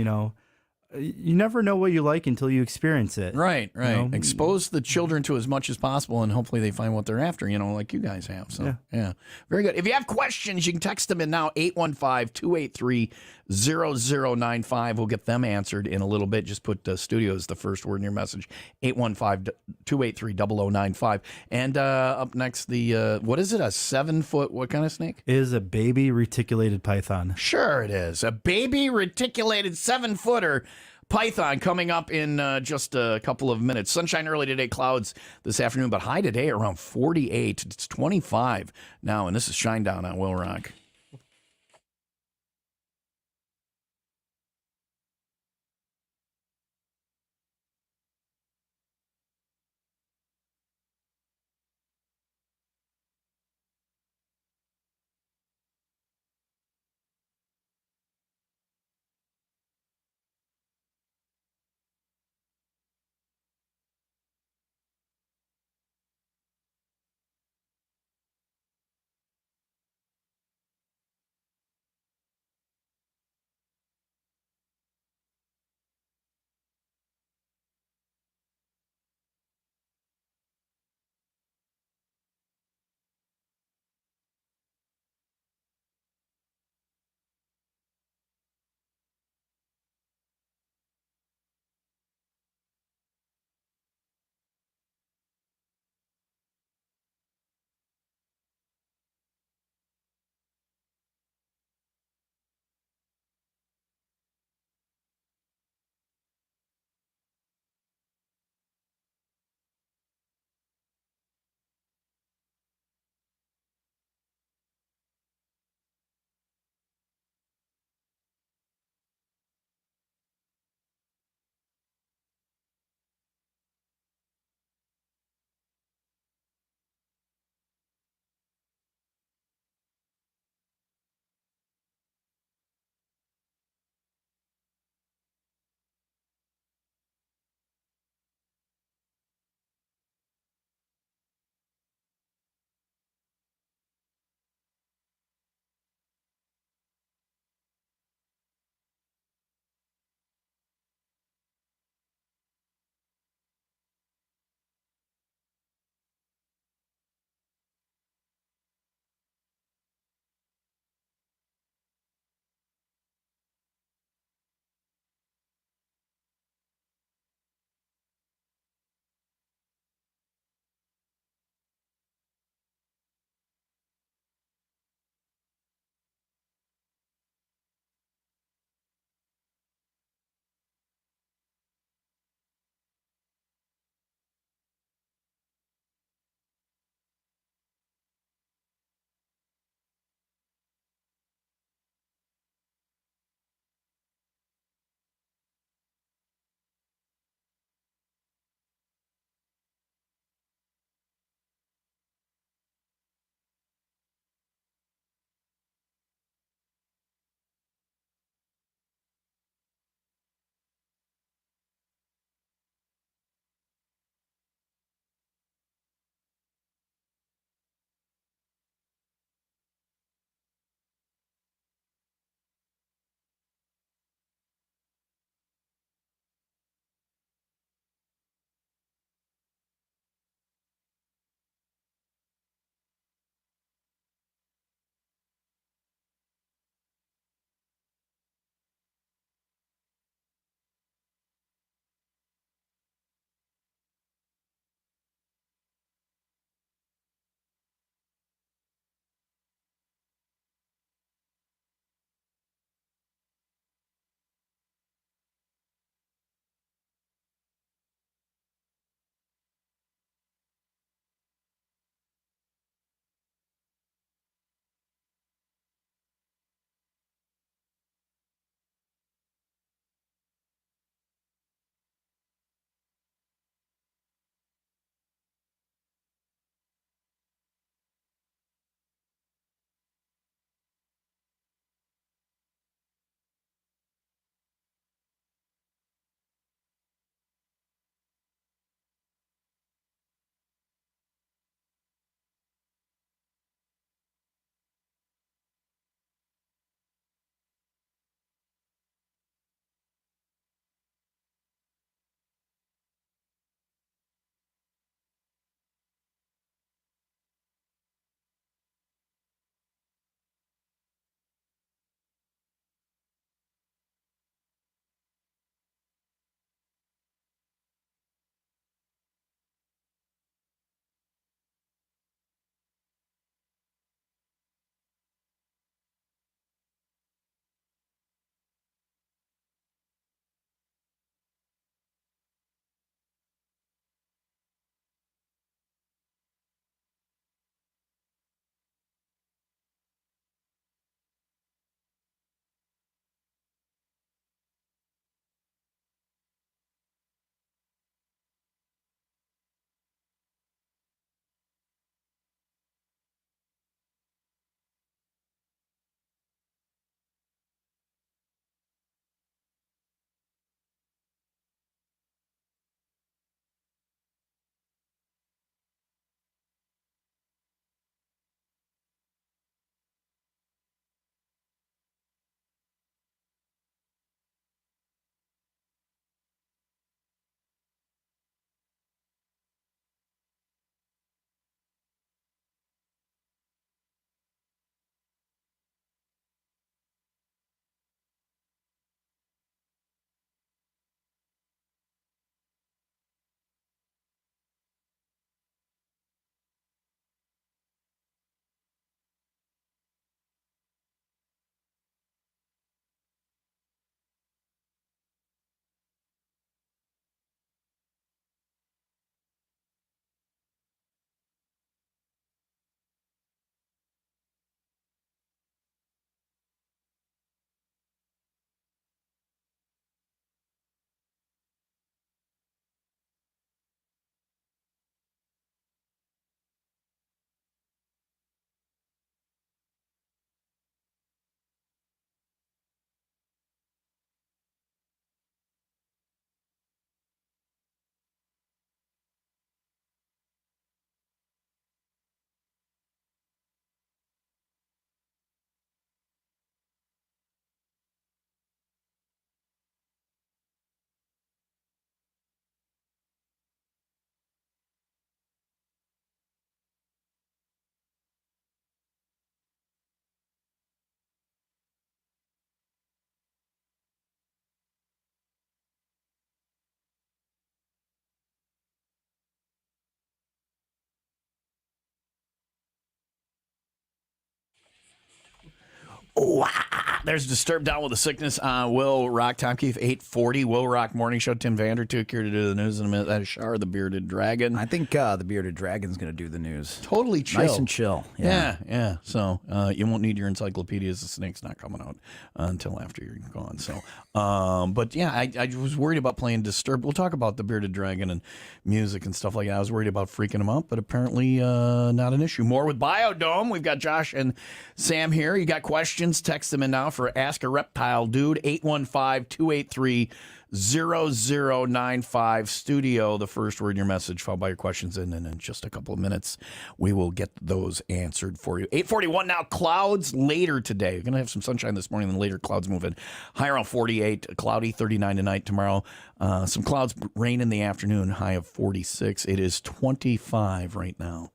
You never know what you like until you experience it. Right. Expose the children to as much as possible, and hopefully they find what they're after, like you guys have. So, yeah. Very good. If you have questions, you can text them in now, 815-283-0095. We'll get them answered in a little bit. Just put studio as the first word in your message, 815-283-0095. And up next, what is it, a 7-foot, what kind of snake? It is a baby reticulated python. Sure it is. A baby reticulated 7-footer. Python coming up in just a couple of minutes. Sunshine early today, clouds this afternoon, but high today around 48. It's 25 now, and this is Shinedown on WIIL Rock. There's Disturbed Down with the Sickness. Will Rock, Tom Keefe, 840. Will Rock Morning Show. Tim Vandertook here to do the news in a minute. That is Shar, the Bearded Dragon. I think the Bearded Dragon's going to do the news. Totally chill. Nice and chill. Yeah. So you won't need your encyclopedias. The snake's not coming out until after you're gone. So, but yeah, I was worried about playing Disturbed. We'll talk about the Bearded Dragon and music and stuff like that. I was worried about freaking him out, but apparently not an issue. More with BioDome. We've got Josh and Sam here. You got questions? Text them in now for Ask a Reptile Dude, 815-283-0095 studio. The first word in your message, followed by your questions, and then in just a couple of minutes, we will get those answered for you. 841 now, clouds later today. We're going to have some sunshine this morning, then later clouds move in. High around 48, cloudy, 39 tonight, tomorrow. Some clouds, rain in the afternoon, high of 46. It is 25 right now.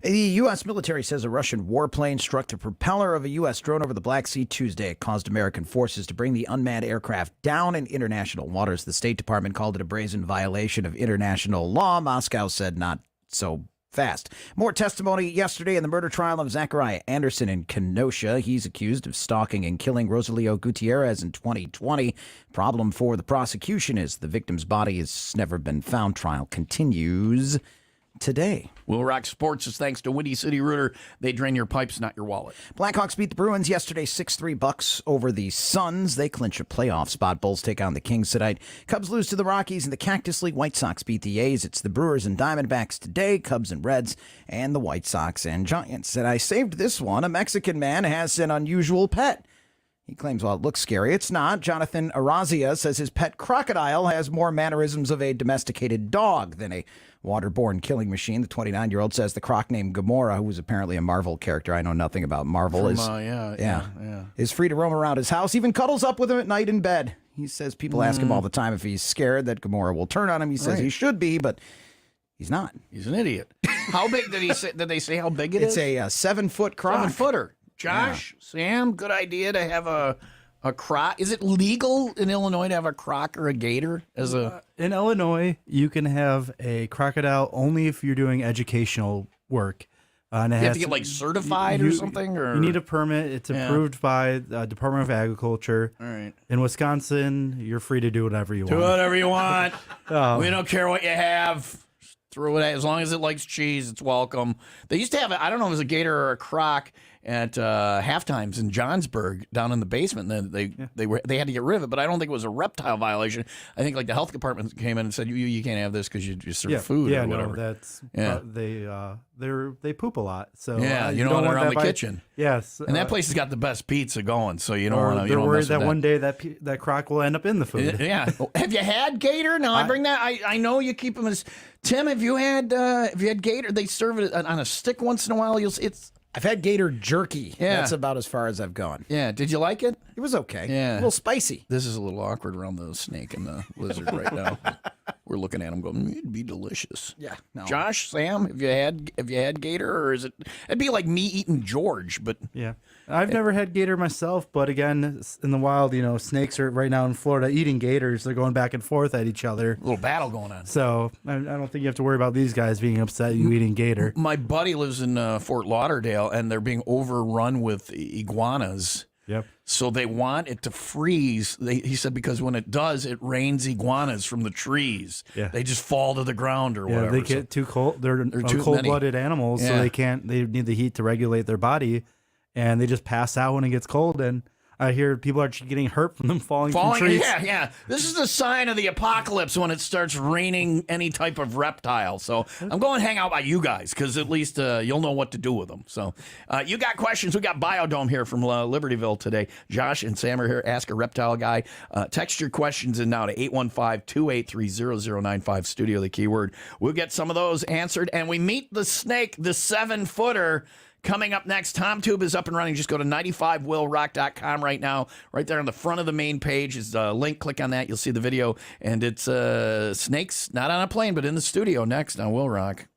The U.S. military says a Russian warplane struck the propeller of a U.S. drone over the Black Sea Tuesday. It caused American forces to bring the unmanned aircraft down in international waters. The State Department called it a brazen violation of international law. Moscow said not so fast. More testimony yesterday in the murder trial of Zachariah Anderson in Kenosha. He's accused of stalking and killing Rosalio Gutierrez in 2020. Problem for the prosecution is the victim's body has never been found. Trial continues today. Will Rock Sports is thanks to Windy City Rooter. They drain your pipes, not your wallet. Blackhawks beat the Bruins yesterday 6-3 Bucks over the Suns. They clinch a playoff spot. Bulls take on the Kings tonight. Cubs lose to the Rockies in the Cactus League. White Sox beat the A's. It's the Brewers and Diamondbacks today. Cubs and Reds and the White Sox and Giants. And I saved this one. A Mexican man has an unusual pet. He claims, well, it looks scary. It's not. Jonathan Arazia says his pet crocodile has more mannerisms of a domesticated dog than a waterborne killing machine. The 29-year-old says the croc named Gamora, who was apparently a Marvel character, I know nothing about Marvel, is free to roam around his house, even cuddles up with him at night in bed. He says people ask him all the time if he's scared that Gamora will turn on him. He says he should be, but he's not. He's an idiot. How big did he say? Did they say how big it is? It's a 7-foot croc. 7-footer. Josh, Sam, good idea to have a croc. Is it legal in Illinois to have a croc or a gator as a? In Illinois, you can have a crocodile only if you're doing educational work. And it you have to get like certified or something, or you need a permit. It's approved by the Department of Agriculture. All right. In Wisconsin, you're free to do whatever you want. Do whatever you want. We don't care what you have. Throw it at, as long as it likes cheese, it's welcome. They used to have, I don't know if it was a gator or a croc at half times in Johnsburg down in the basement. And then they had to get rid of it, but I don't think it was a reptile violation. I think like the health department came in and said you can't have this because you serve food or whatever. They poop a lot, so you don't want it around the kitchen. Yes, and that place has got the best pizza going, so you don't want to. They're worried that one day that croc will end up in the food. Yeah. Have you had gator? No, I bring that. I know you keep them as Tim. Have you had gator? They serve it on a stick once in a while. I've had gator jerky. Yeah. That's about as far as I've gone. Yeah. Did you like it? It was okay. Yeah. A little spicy. This is a little awkward around the snake and the lizard right now. We're looking at them going, it'd be delicious. Yeah. No. Josh, Sam, have you had gator, or is it'd be like me eating George, but yeah. I've never had gator myself, but again, in the wild, snakes are right now in Florida eating gators. They're going back and forth at each other. A little battle going on. So I don't think you have to worry about these guys being upset at you eating gator. My buddy lives in Fort Lauderdale, and they're being overrun with iguanas. Yep. So they want it to freeze. He said because when it does, it rains iguanas from the trees. Yeah. They just fall to the ground or whatever. They get too cold. They're too cold-blooded animals, so they can't. They need the heat to regulate their body, and they just pass out when it gets cold. And I hear people are getting hurt from them falling from trees. Yeah. This is the sign of the apocalypse when it starts raining any type of reptile. So I'm going to hang out by you guys because at least you'll know what to do with them. So you got questions. We got BioDome here from Libertyville today. Josh and Sam are here. Ask a Reptile Guy. Text your questions in now to 815-283-0095 studio, the keyword. We'll get some of those answered. And we meet the snake, the 7-footer. Coming up next, TomTube is up and running. Just go to 95willrock.com right now. Right there on the front of the main page is a link. Click on that. You'll see the video. And it's snakes, not on a plane, but in the studio next on Will Rock.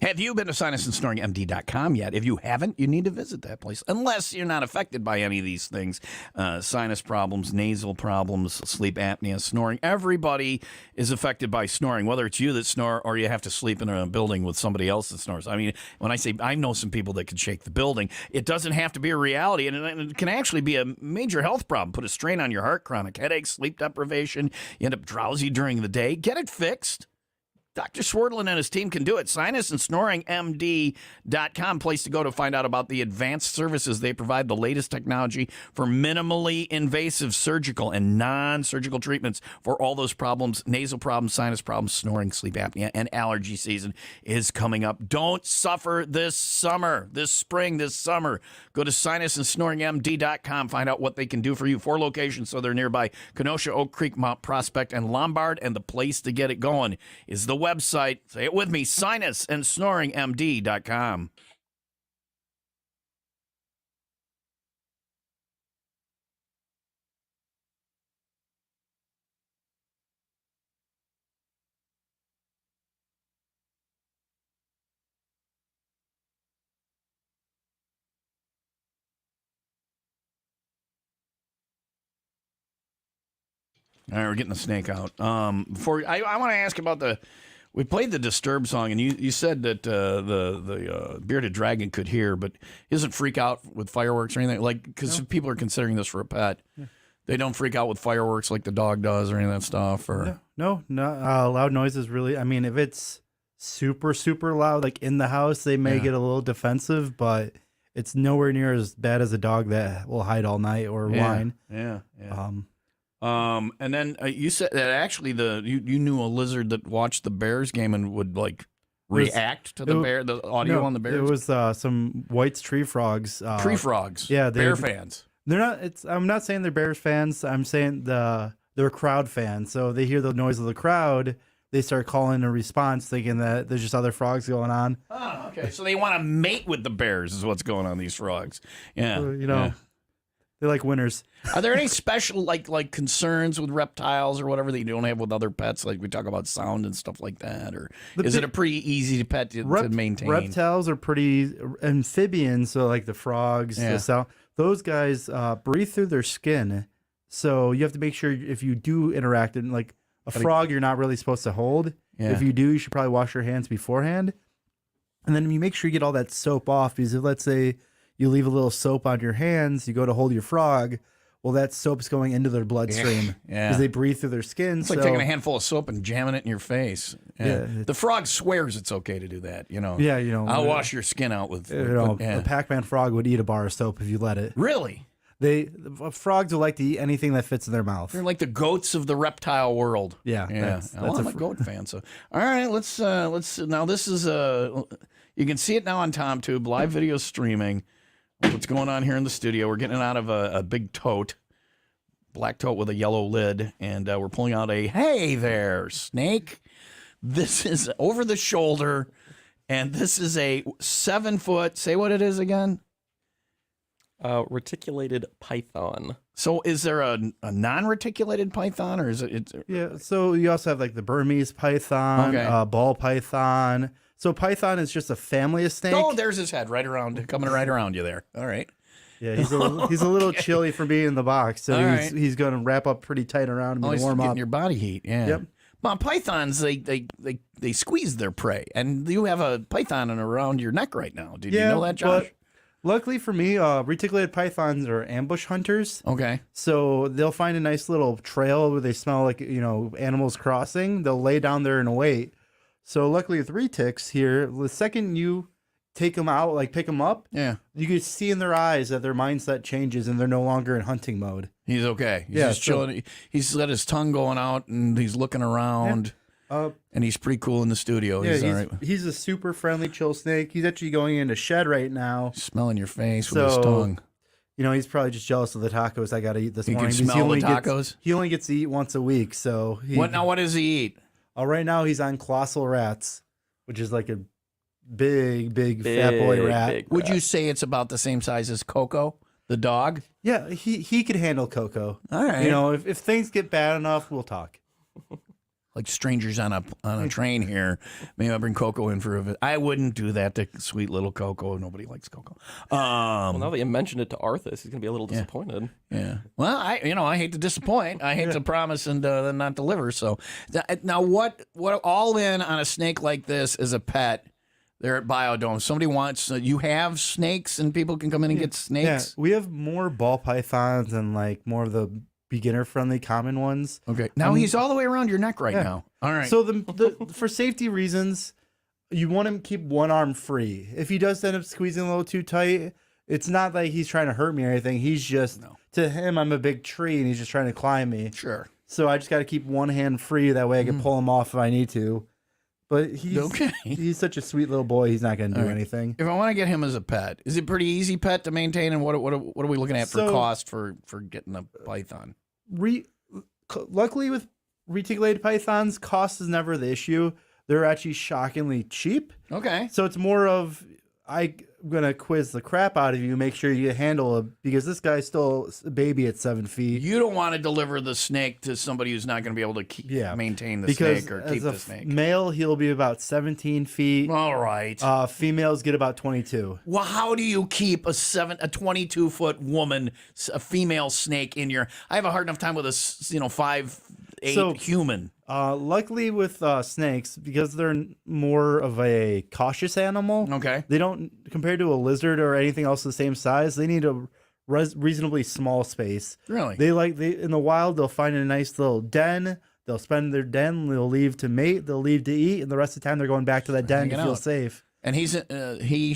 Have you been to sinusandSnoringMD.com yet? If you haven't, you need to visit that place. Unless you're not affected by any of these things. Sinus problems, nasal problems, sleep apnea, snoring. Everybody is affected by snoring, whether it's you that snore or you have to sleep in a building with somebody else that snores. I mean, when I say I know some people that can shake the building, it doesn't have to be a reality, and it can actually be a major health problem. Put a strain on your heart, chronic headaches, sleep deprivation. You end up drowsy during the day. Get it fixed. Dr. Swerdlin and his team can do it. SinusandSnoringMD.com, place to go to find out about the advanced services they provide, the latest technology for minimally invasive surgical and non-surgical treatments for all those problems, nasal problems, sinus problems, snoring, sleep apnea, and allergy season is coming up. Don't suffer this summer, this spring, this summer. Go to SinusandSnoringMD.com, find out what they can do for you. 4 locations, so they're nearby: Kenosha, Oak Creek, Mount Prospect, and Lombard, and the place to get it going is the website, say it with me, SinusandSnoringMD.com. All right, we're getting the snake out. Before I want to ask about we played the Disturbed song, and you said that the bearded dragon could hear, but he doesn't freak out with fireworks or anything, like, because people are considering this for a pet. Yeah. They don't freak out with fireworks like the dog does or any of that stuff. Or no, loud noises really. I mean, if it's super super loud, like in the house, they may get a little defensive, but it's nowhere near as bad as a dog that will hide all night or whine. Yeah. And then you said that actually you knew a lizard that watched the Bears game and would like react to the audio on the Bears. It was some White's tree frogs. Tree frogs. Yeah, Bear fans. They're not. I'm not saying they're Bears fans. I'm saying they're crowd fans. So they hear the noise of the crowd. They start calling a response, thinking that there's just other frogs going on. Oh, okay. So they want to mate with the Bears, is what's going on. These frogs. Yeah. So, they like winners. Are there any special like concerns with reptiles or whatever that you don't have with other pets? Like we talk about sound and stuff like that, or is it a pretty easy pet to maintain? Reptiles are pretty amphibians, so like the frogs, the sound. Those guys breathe through their skin, so you have to make sure if you do interact and like a frog, you're not really supposed to hold. Yeah. If you do, you should probably wash your hands beforehand, and then you make sure you get all that soap off. Because if, let's say, you leave a little soap on your hands, you go to hold your frog, well, that soap's going into their bloodstream because they breathe through their skin. It's like taking a handful of soap and jamming it in your face. Yeah. The frog swears it's okay to do that. Yeah, I'll wash your skin out with. A Pac-Man frog would eat a bar of soap if you let it. Really? Frogs will like to eat anything that fits in their mouth. They're like the goats of the reptile world. Yeah. I'm a goat fan. So, all right, let's. Now this is you can see it now on TomTube, live video streaming. What's going on here in the studio? We're getting it out of a big tote, black tote with a yellow lid, and we're pulling out a, hey there, snake. This is over the shoulder, and this is a 7-foot, say what it is again? Reticulated python. So is there a non-reticulated python, or is it? Yeah, so you also have like the Burmese python, ball python. So python is just a family of snake. Oh, there's his head coming right around you there. All right. Yeah, he's a little chilly for being in the box, so he's going to wrap up pretty tight around him and warm up. Getting your body heat. Yeah. Yep. Well, pythons they squeeze their prey, and you have a python around your neck right now. Did you know that, Josh? But luckily for me, reticulated pythons are ambush hunters. Okay. So they'll find a nice little trail where they smell like animals crossing. They'll lay down there and wait. So luckily with retics here, the second you take them out, like pick them up, you can see in their eyes that their mindset changes and they're no longer in hunting mode. He's okay. He's just chilling. He's got his tongue going out and he's looking around. And he's pretty cool in the studio. Yeah, he's all right. He's a super friendly, chill snake. He's actually going in a shed right now. Smelling your face with his tongue. He's probably just jealous of the tacos I got to eat this morning. He can smell the tacos? He only gets to eat once a week. So what does he eat? Right now he's on colossal rats, which is like a big fat boy rat. Would you say it's about the same size as Coco, the dog? Yeah, he could handle Coco. All right. If things get bad enough, we'll talk. like strangers on a train here. Maybe I'll bring Coco in for a visit. I wouldn't do that to sweet little Coco. Nobody likes Coco. Well, now that you mentioned it to Arthas, he's gonna be a little disappointed. Yeah. Well, I hate to disappoint. I hate to promise and then not deliver. So now, what all in on a snake like this as a pet? They're at BioDome. Somebody wants. You have snakes, and people can come in and get snakes. Yeah, we have more ball pythons and like more of the beginner-friendly common ones. Okay. Now he's all the way around your neck right now. All right. So the for safety reasons, you want to keep one arm free. If he does end up squeezing a little too tight, it's not like he's trying to hurt me or anything. He's just to him, I'm a big tree, and he's just trying to climb me. Sure. So I just got to keep one hand free. That way I can pull him off if I need to. But he's such a sweet little boy. He's not going to do anything. If I want to get him as a pet, is it a pretty easy pet to maintain? And what are we looking at for cost for getting a python? Luckily, with reticulated pythons, cost is never the issue. They're actually shockingly cheap. Okay. So it's more of I'm going to quiz the crap out of you, make sure you handle it, because this guy's still a baby at 7 feet. You don't want to deliver the snake to somebody who's not going to be able to maintain the snake or keep the snake. Male, he'll be about 17 feet. All right. Females get about 22. Well, how do you keep a 22-foot woman, a female snake in your? I have a hard enough time with a 5'8" human. Luckily with snakes, because they're more of a cautious animal. Okay. They don't, compared to a lizard or anything else the same size, they need a reasonably small space. Really? They in the wild, they'll find a nice little den. They'll spend their den. They'll leave to mate. They'll leave to eat, and the rest of the time they're going back to that den to feel safe. And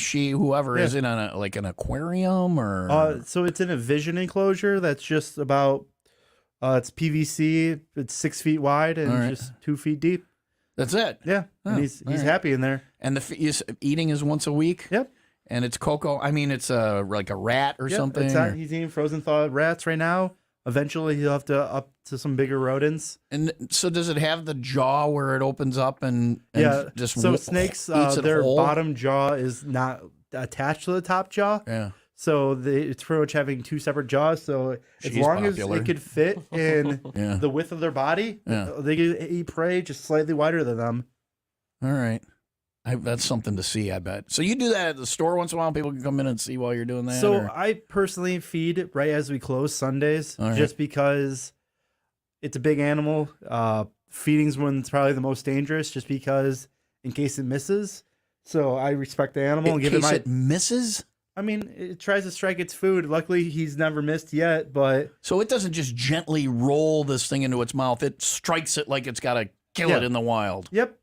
she, whoever is in an aquarium or. So it's in a vision enclosure that's just about. It's PVC. It's 6 feet wide and just 2 feet deep. That's it. Yeah, and he's happy in there. And eating is once a week. Yep. And it's cocoa. I mean, it's like a rat or something. He's eating frozen thawed rats right now. Eventually, he'll have to up to some bigger rodents. And so, does it have the jaw where it opens up and just so snakes? Their bottom jaw is not attached to the top jaw. Yeah. So it's pretty much having two separate jaws. So as long as it could fit in the width of their body, they can eat prey just slightly wider than them. All right. That's something to see, I bet. So you do that at the store once in a while? People can come in and see while you're doing that? So I personally feed right as we close Sundays, just because it's a big animal. Feeding's when it's probably the most dangerous, just because in case it misses. So I respect the animal and give it it misses? I mean, it tries to strike its food. Luckily, he's never missed yet, but... So it doesn't just gently roll this thing into its mouth. It strikes it like it's got to kill it in the wild. Yep.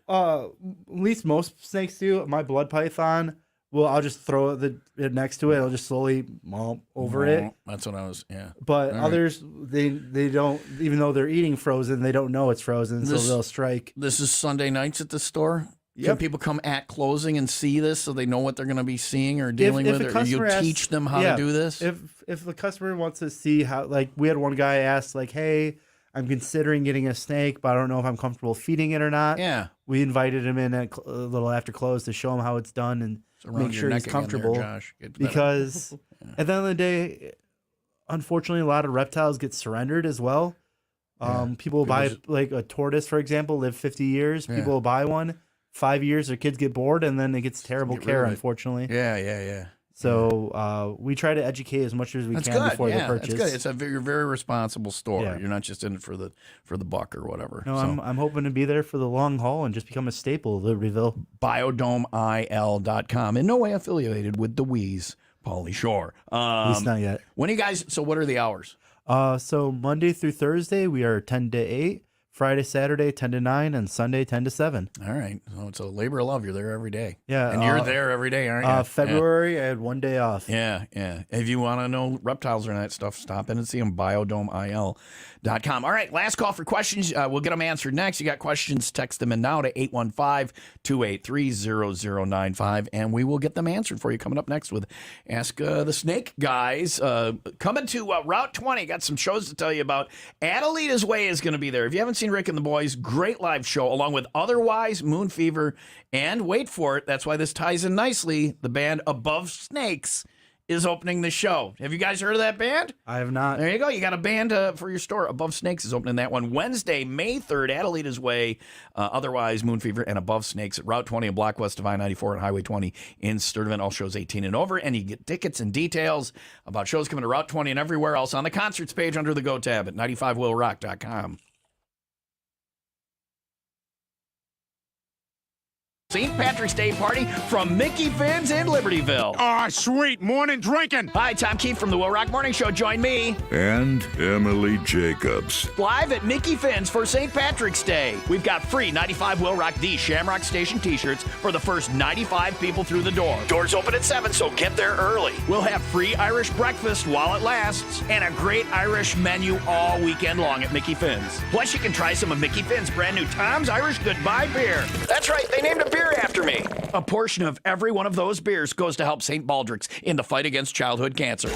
At least most snakes do. My blood python, I'll just throw it next to it. It'll just slowly over it. That's what I was, But others, they don't, even though they're eating frozen, they don't know it's frozen, so they'll strike. This is Sunday nights at the store? Yep. Can people come at closing and see this so they know what they're going to be seeing or dealing with? Or you teach them how to do this? If the customer wants to see how, like, we had one guy ask, like, hey, I'm considering getting a snake, but I don't know if I'm comfortable feeding it or not. Yeah. We invited him in a little after close to show him how it's done and make sure he's comfortable. Josh. Because at the end of the day, unfortunately, a lot of reptiles get surrendered as well. People will buy, like a tortoise, for example, live 50 years. People will buy one. 5 years, their kids get bored, and then it gets terrible care, unfortunately. Yeah. So we try to educate as much as we can before they purchase. That's good. It's a very responsible store. Yeah. You're not just in it for the buck or whatever. No, so. I'm hoping to be there for the long haul and just become a staple of Libertyville. BioDomeIL.com. In no way affiliated with the Wheeze, Pauly Shore. At least not yet. When you guys? So what are the hours? So Monday through Thursday we are 10 to 8. Friday, Saturday, 10 to 9, and Sunday, 10 to 7. All right. So it's a labor of love. You're there every day. Yeah. And you're there every day, aren't you? February, I had 1 day off. Yeah. If you want to know reptiles or that stuff, stop in and see them, BioDomeIL.com. All right. Last call for questions. We'll get them answered next. You got questions, text them in now to 815-283-0095, and we will get them answered for you coming up next with Ask the Snake Guys. Coming to Route 20. Got some shows to tell you about. Adelita's Way is going to be there. If you haven't seen Rick and the Boys, great live show, along with Otherwise, Moon Fever, and wait for it, that's why this ties in nicely, the band Above Snakes is opening the show. Have you guys heard of that band? I have not. There you go. You got a band for your store. Above Snakes is opening that one Wednesday, May 3rd, Adelita's Way. Otherwise, Moon Fever and Above Snakes at Route 20 and Block West of I-94 and Highway 20 in Sturtevant. All shows 18 and over. And you get tickets and details about shows coming to Route 20 and everywhere else on the concerts page under the Go tab at 95willrock.com. St. Patrick's Day party from Mickey Finn's in Libertyville. Aw, sweet. Morning drinking. Hi, Tom Keefe from the Will Rock Morning Show. Join me. And Emily Jacobs. Live at Mickey Finn's for St. Patrick's Day. We've got free 95 Will Rock D Shamrock Station t-shirts for the first 95 people through the door. Doors open at 7, so get there early. We'll have free Irish breakfast while it lasts and a great Irish menu all weekend long at Mickey Finn's. Plus, you can try some of Mickey Finn's brand new Tom's Irish Goodbye beer. That's right, they named a beer after me. A portion of every one of those beers goes to help St. Baldrick's in the fight against childhood cancer.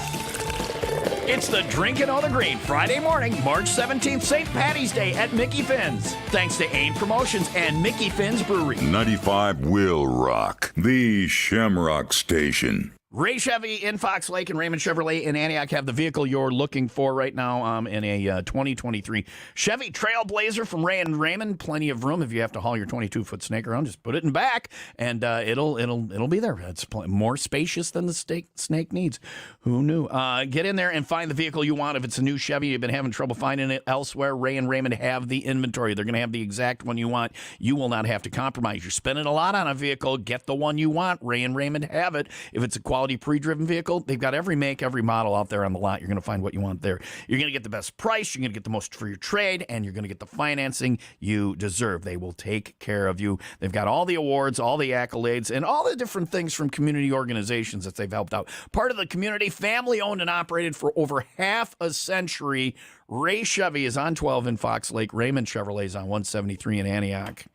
It's the Drinkin' on the Green, Friday morning, March 17th, St. Patty's Day at Mickey Finn's. Thanks to AIM Promotions and Mickey Finn's Brewery. 95 Will Rock, the Shamrock Station. Ray Chevy in Fox Lake and Raymond Chevrolet in Antioch have the vehicle you're looking for right now in a 2023 Chevy Trailblazer from Ray and Raymond. Plenty of room if you have to haul your 22-foot snake around. Just put it in back, and it'll be there. It's more spacious than the snake needs. Who knew? Get in there and find the vehicle you want. If it's a new Chevy, you've been having trouble finding it elsewhere, Ray and Raymond have the inventory. They're going to have the exact one you want. You will not have to compromise. You're spending a lot on a vehicle. Get the one you want. Ray and Raymond have it. If it's a quality pre-driven vehicle, they've got every make, every model out there on the lot. You're going to find what you want there. You're going to get the best price, you're going to get the most for your trade, and you're going to get the financing you deserve. They will take care of you. They've got all the awards, all the accolades, and all the different things from community organizations that they've helped out. Part of the community, family owned and operated for over half a century. Ray Chevy is on 12 in Fox Lake. Raymond Chevrolet is on 173 in Antioch.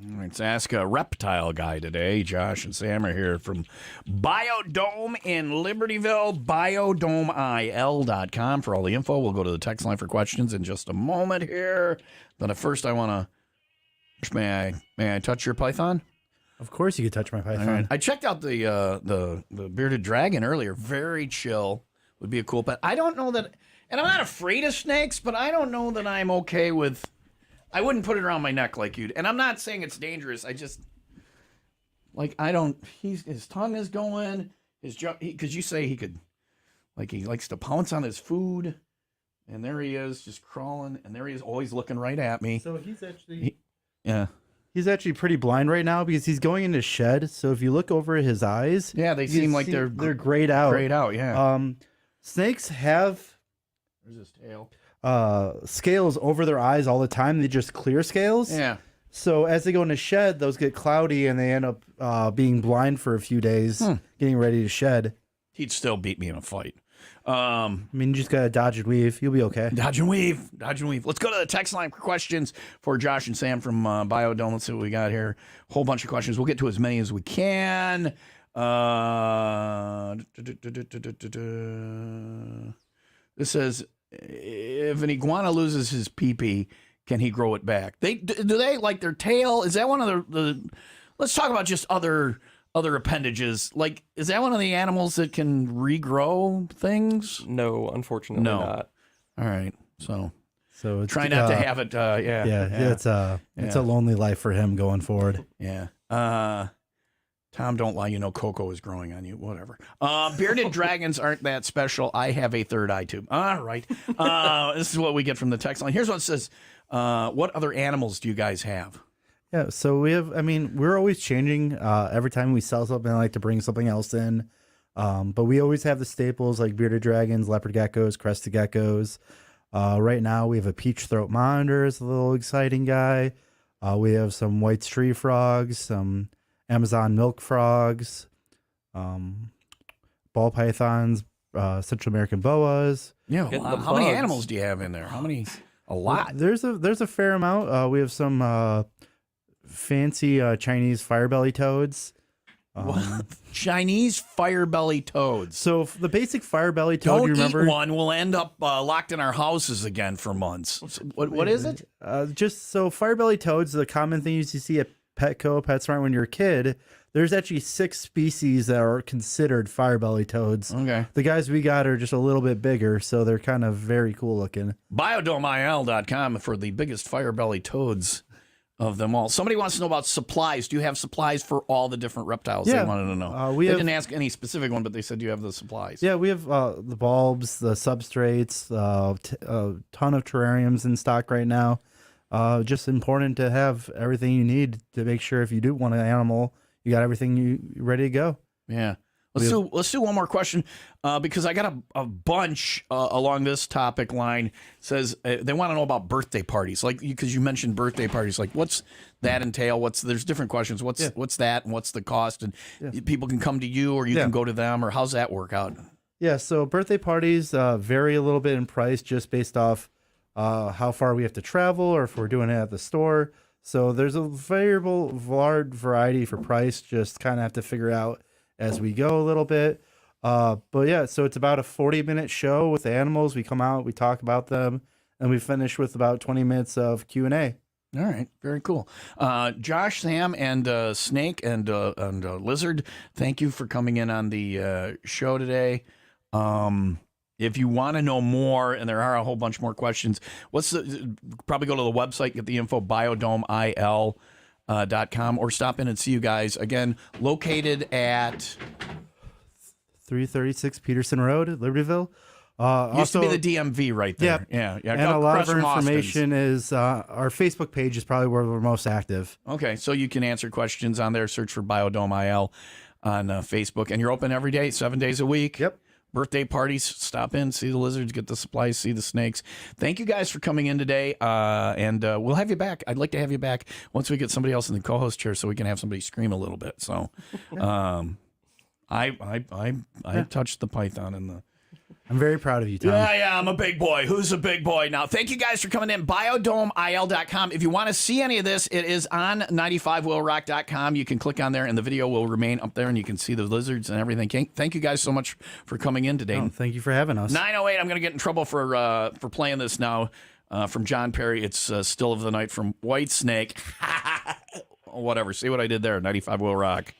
Let's ask a reptile guy today. Josh and Sam are here from BioDome in Libertyville, BioDomeIL.com for all the info. We'll go to the text line for questions in just a moment here. But first, I want to, may I touch your python? Of course you could touch my python. Right. I checked out the bearded dragon earlier. Very chill. Would be a cool pet. I don't know that, and I'm not afraid of snakes, but I don't know that I'm okay with. I wouldn't put it around my neck like you'd. And I'm not saying it's dangerous. I just, like, I don't. His tongue is going. Because you say he could, like, he likes to pounce on his food, and there he is, just crawling, and there he is, always looking right at me. So he's actually. Yeah. He's actually pretty blind right now because he's going into shed. So if you look over his eyes, Yeah, they seem like they're grayed out. grayed out. Yeah. Snakes have There's his tail. scales over their eyes all the time. They just clear scales. Yeah. So as they go into shed, those get cloudy and they end up being blind for a few days, getting ready to shed. He'd still beat me in a fight. I mean, you just got to dodge and weave. You'll be okay. Dodge and weave. Dodge and weave. Let's go to the text line for questions for Josh and Sam from BioDome. Let's see what we got here. Whole bunch of questions. We'll get to as many as we can. This says, if an iguana loses his pee-pee, can he grow it back? Do they like their tail? Is that one of the let's talk about just other appendages. Like, is that one of the animals that can regrow things? No, unfortunately not. All right. So it's, try not to have it. It's a lonely life for him going forward. Yeah. Tom, don't lie. You know Coco is growing on you. Whatever. Bearded dragons aren't that special. I have a third eye tube. All right. This is what we get from the text line. Here's what it says. What other animals do you guys have? Yeah, so we have, I mean, we're always changing. Every time we sell something, I like to bring something else in. But we always have the staples like bearded dragons, leopard geckos, crested geckos. Right now, we have a peach throat monitor. It's a little exciting guy. We have some white tree frogs, some Amazon milk frogs, ball pythons, Central American boas. Yeah, how many animals do you have in there? How many? A lot. There's a fair amount. We have some fancy Chinese firebelly toads. Chinese firebelly toads. So the basic firebelly toad, Don't you remember? eat one. We'll end up locked in our houses again for months. What is it? Just so firebelly toads, the common thing you see at Petco, PetSmart when you're a kid. There's actually 6 species that are considered firebelly toads. Okay. The guys we got are just a little bit bigger, so they're kind of very cool looking. BioDomeIL.com for the biggest firebelly toads of them all. Somebody wants to know about supplies. Do you have supplies for all the different reptiles they wanted to know? They didn't ask any specific one, but they said you have the supplies. Yeah, we have the bulbs, the substrates, a ton of terrariums in stock right now. Just important to have everything you need to make sure if you do want an animal, you got everything you ready to go. Yeah. Let's do one more question because I got a bunch along this topic line. It says they want to know about birthday parties, like because you mentioned birthday parties. Like, what's that entail? There's different questions. What's that, and what's the cost? And people can come to you, or you can go to them, or how's that work out? Yeah. So birthday parties vary a little bit in price just based off how far we have to travel, or if we're doing it at the store. So there's a large variety for price. Just kind of have to figure out as we go a little bit. But yeah, so it's about a 40-minute show with the animals. We come out, we talk about them, and we finish with about 20 minutes of Q&A. All right, very cool. Josh, Sam, and Snake and Lizard, thank you for coming in on the show today. If you want to know more, and there are a whole bunch more questions, probably go to the website, get the info, BioDomeIL.com, or stop in and see you guys. Again, located at 336 Peterson Road, Libertyville. Used to be the DMV right there. Yeah. And a lot of our information is our Facebook page is probably where we're most active. Okay, so you can answer questions on there. Search for BioDomeIL on Facebook. And you're open every day, 7 days a week. Yep. Birthday parties, stop in, see the lizards, get the supplies, see the snakes. Thank you guys for coming in today, and we'll have you back. I'd like to have you back once we get somebody else in the co-host chair so we can have somebody scream a little bit. So I touched the python and I'm very proud of you, Tom. Yeah, I'm a big boy. Who's a big boy now? Thank you guys for coming in. BioDomeIL.com. If you want to see any of this, it is on 95WIILRock.com. You can click on there, and the video will remain up there, and you can see the lizards and everything. Thank you guys so much for coming in today. Oh, thank you for having us. 9:08. I'm going to get in trouble for playing this now. From John Perry, it's Still of the Night from Whitesnake. Whatever. See what I did there? 95 Will Rock.